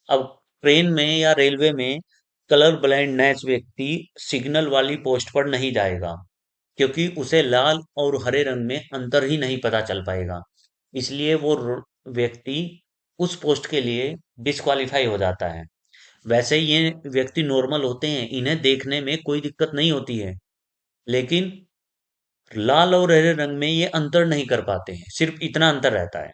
अब ट्रेन में या रेलवे में कलर ब्लाइंडनेस व्यक्ति सिग्नल वाली पोस्ट पर नहीं जाएगा क्योंकि उसे लाल और हरे रंग में अंतर ही नहीं पता चल पाएगा। इसलिए वो व्यक्ति उस पोस्ट के लिए डिस्क्वालीफाई हो जाता है। वैसे ये व्यक्ति नॉर्मल होते हैं, इन्हें देखने में कोई दिक्कत नहीं होती है, लेकिन लाल और हरे रंग में ये अंतर नहीं कर पाते हैं, सिर्फ इतना अंतर रहता है।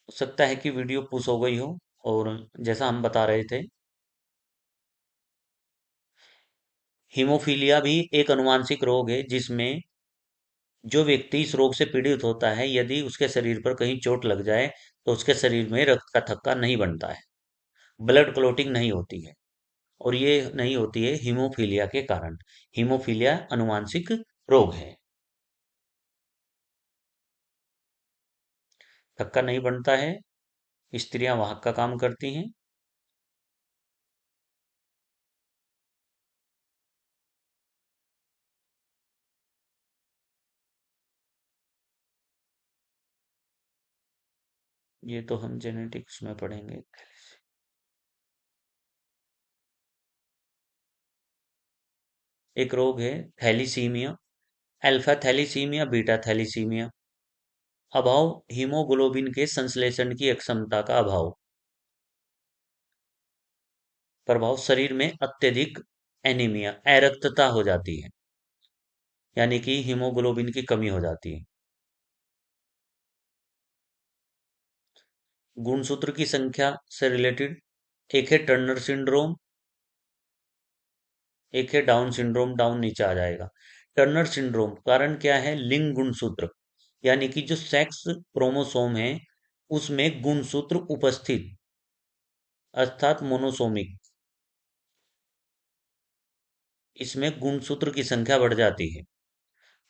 हो सकता है कि वीडियो पुश हो गई हो। और जैसा हम बता रहे थे, हीमोफीलिया भी एक अनुवांशिक रोग है जिसमें जो व्यक्ति इस रोग से पीड़ित होता है यदि उसके शरीर पर कहीं चोट लग जाए तो उसके शरीर में रक्त का थक्का नहीं बनता है, ब्लड क्लोटिंग नहीं होती है और ये नहीं होती है हीमोफीलिया के कारण। हीमोफीलिया अनुवांशिक रोग है। थक्का नहीं बनता है, स्त्रियां वाहक का काम करती हैं। ये तो हम जेनेटिक्स में पढ़ेंगे। एक रोग है thalassaemia, alpha thalassaemia, beta thalassaemia. अभाव हीमोग्लोबिन के संश्लेषण की अक्षमता का अभाव। प्रभाव, शरीर में अत्यधिक एनीमिया, अरक्तता हो जाती है, यानी कि हीमोग्लोबिन की कमी हो जाती है। गुणसूत्र की संख्या से रिलेटेड, एक है टर्नर सिंड्रोम, एक है डाउन सिंड्रोम। डाउन नीचे आ जाएगा। टर्नर सिंड्रोम कारण क्या है, लिंग गुणसूत्र, यानी कि जो सेक्स क्रोमोसोम है उसमें गुणसूत्र उपस्थित, अर्थात मोनोसोमिक, इसमें गुणसूत्र की संख्या बढ़ जाती है।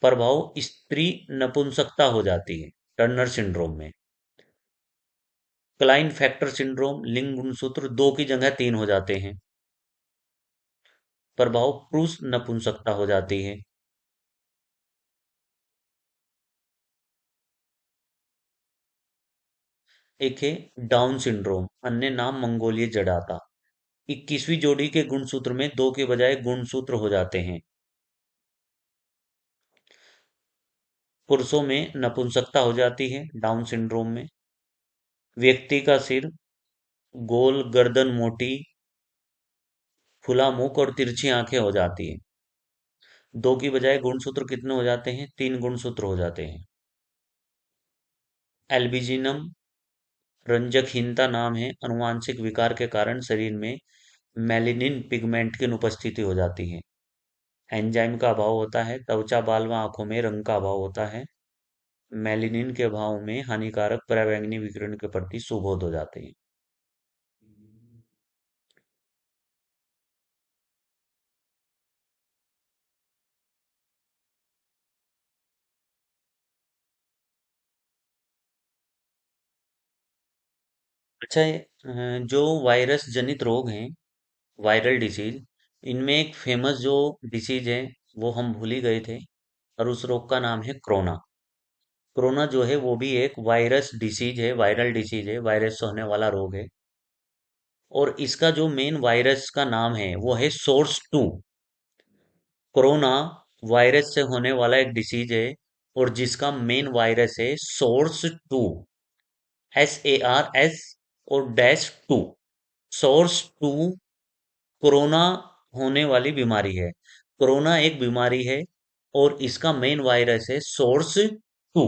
प्रभाव, स्त्री नपुंसकता हो जाती है टर्नर सिंड्रोम में। क्लाइन फैक्टर सिंड्रोम, लिंग गुणसूत्र दो की जगह तीन हो जाते हैं। प्रभाव, पुरुष नपुंसकता हो जाती है। एक है डाउन सिंड्रोम, अन्य नाम मंगोलीय जड़ाता। 21वीं जोड़ी के गुणसूत्र में दो के बजाय गुणसूत्र हो जाते हैं। पुरुषों में नपुंसकता हो जाती है डाउन सिंड्रोम में। व्यक्ति का सिर, गोल गर्दन मोटी, खुला मुख और तिरछी आंखें हो जाती है। दो की बजाय गुणसूत्र कितने हो जाते हैं? तीन गुणसूत्र हो जाते हैं। एल्बिजिनम रंजकहीनता नाम है अनुवांशिक विकार के कारण शरीर में मेलेनिन पिगमेंट की अनुपस्थिति हो जाती है। एंजाइम का अभाव होता है, त्वचा बाल व आंखों में रंग का अभाव होता है। मेलेनिन के अभाव में हानिकारक पराबैंगनी विकिरण के प्रति सुबोध हो जाते हैं। अच्छा, जो वायरस जनित रोग हैं, वायरल डिसीज, इनमें एक फेमस जो डिसीज है वो हम भूल ही गए थे, और उस रोग का नाम है कोरोना। कोरोना जो है वो भी एक वायरस डिसीज है, वायरल डिसीज है, वायरस से होने वाला रोग है। और इसका जो मेन वायरस का नाम है वो है सोर्स टू। कोरोना वायरस से होने वाला एक डिसीज है, और जिसका मेन वायरस है सोर्स टू, SARS और -2। सोर्स टू कोरोना होने वाली बीमारी है। कोरोना एक बीमारी है और इसका मेन वायरस है सोर्स टू।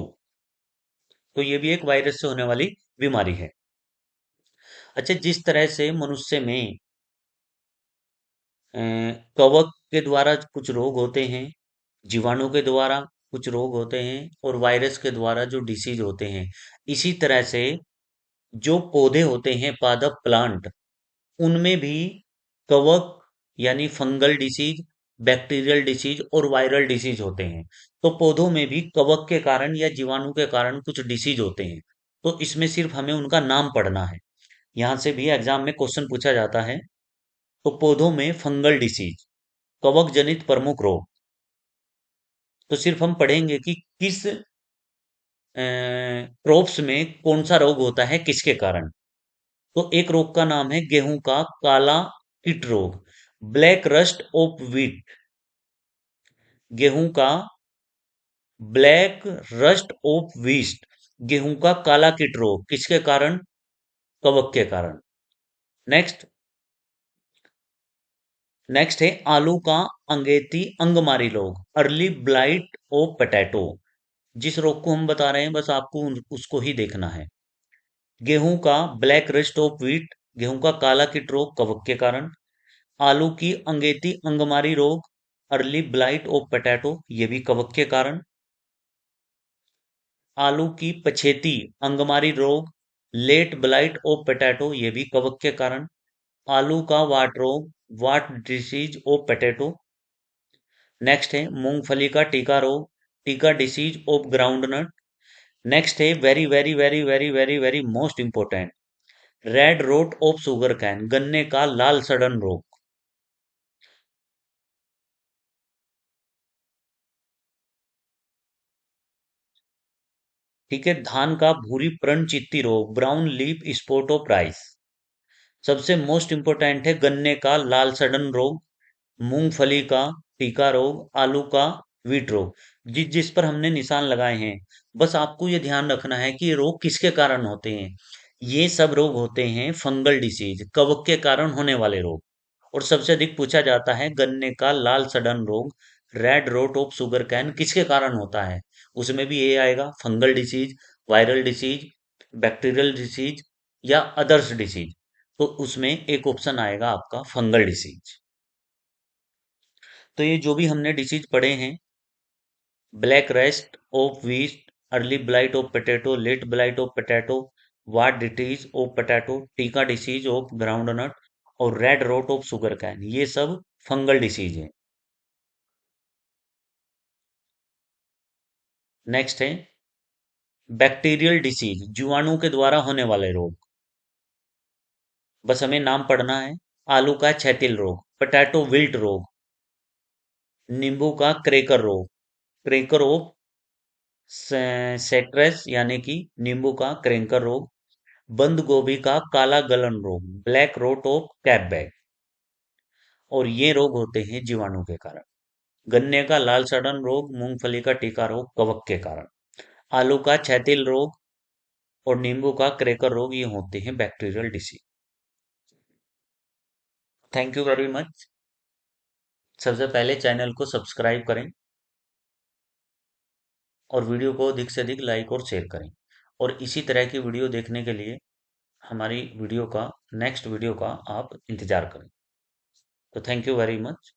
तो ये भी एक वायरस से होने वाली बीमारी है। अच्छा, जिस तरह से मनुष्य में अ, कवक के द्वारा कुछ रोग होते हैं, जीवाणु के द्वारा कुछ रोग होते हैं, और वायरस के द्वारा जो डिसीज होते हैं, इसी तरह से जो पौधे होते हैं, पादप प्लांट, उनमें भी कवक यानी फंगल डिसीज, बैक्टीरियल डिसीज और वायरल डिसीज होते हैं। तो पौधों में भी कवक के कारण या जीवाणु के कारण कुछ डिसीज होते हैं। तो इसमें सिर्फ हमें उनका नाम पढ़ना है। यहाँ से भी एग्जाम में क्वेश्चन पूछा जाता है। तो पौधों में फंगल डिसीज, कवक जनित प्रमुख रोग, तो सिर्फ हम पढ़ेंगे कि किस क्रॉप्स में कौन सा रोग होता है, किसके कारण। तो एक रोग का नाम है गेहूं का काला कीट रोग, ब्लैक रस्ट ऑफ व्हीट। गेहूं का ब्लैक रस्ट ऑफ व्हीट, गेहूं का काला कीट रोग किसके कारण? कवक के कारण। नेक्स्ट, नेक्स्ट है आलू का अंगेती अंगमारी रोग, अर्ली ब्लाइट ऑफ पोटैटो। जिस रोग को हम बता रहे हैं बस आपको उसको ही देखना है। गेहूं का ब्लैक रस्ट ऑफ व्हीट, गेहूं का काला कीट रोग कवक के कारण। आलू की अंगेती अंगमारी रोग, अर्ली ब्लाइट ऑफ पोटैटो, ये भी कवक के कारण। आलू की पछेती अंगमारी रोग, लेट ब्लाइट ऑफ पोटैटो, ये भी कवक के कारण। आलू का वाट रोग, wart disease of potato. Next है मूंगफली का टीका रोग, tikka disease of groundnut. Next है very very very very very very most important, red rot of sugar cane, गन्ने का लाल सड़न रोग। ठीक है, धान का भूरी प्रण चित्ती रोग, brown leaf spot of rice. सबसे मोस्ट इंपोर्टेंट है गन्ने का लाल सड़न रोग, मूंगफली का टीका रोग, आलू का वीट रोग। जिस जिस पर हमने निशान लगाए हैं, बस आपको ये ध्यान रखना है कि ये रोग किसके कारण होते हैं। ये सब रोग होते हैं फंगल डिसीज, कवक के कारण होने वाले रोग। और सबसे अधिक पूछा जाता है गन्ने का लाल सड़न रोग, red rot of sugar cane किसके कारण होता है। उसमें भी ये आएगा fungal disease, viral disease, bacterial disease या अदर्स डिसीज। तो उसमें एक ऑप्शन आएगा आपका फंगल डिसीज। तो ये जो भी हमने डिसीज पढ़े हैं, black rust of wheat, early blight of potato, late blight of potato, wart disease of potato, tikka disease of groundnut और red rot of sugar cane, ये सब फंगल डिसीज है। नेक्स्ट है बैक्टीरियल डिसीज, जीवाणु के द्वारा होने वाले रोग। बस हमें नाम पढ़ना है। आलू का छैतिल रोग, पोटैटो विल्ट रोग, नींबू का क्रेकर रोग, क्रेकर ऑफ सेट्रेस यानी कि नींबू का क्रेकर रोग, बंद गोभी का काला गलन रोग, ब्लैक रोट ऑफ कैपबैक। और ये रोग होते हैं जीवाणु के कारण। गन्ने का लाल सड़न रोग, मूंगफली का टीका रोग कवक के कारण। आलू का छैतिल रोग, और नींबू का क्रैकर रोग, ये होते हैं bacterial disease. Thank you very much. सबसे पहले चैनल को सब्सक्राइब करें और वीडियो को अधिक से अधिक लाइक और शेयर करें। और इसी तरह की वीडियो देखने के लिए हमारी वीडियो का नेक्स्ट वीडियो का आप इंतजार करें। तो थैंक यू वेरी मच।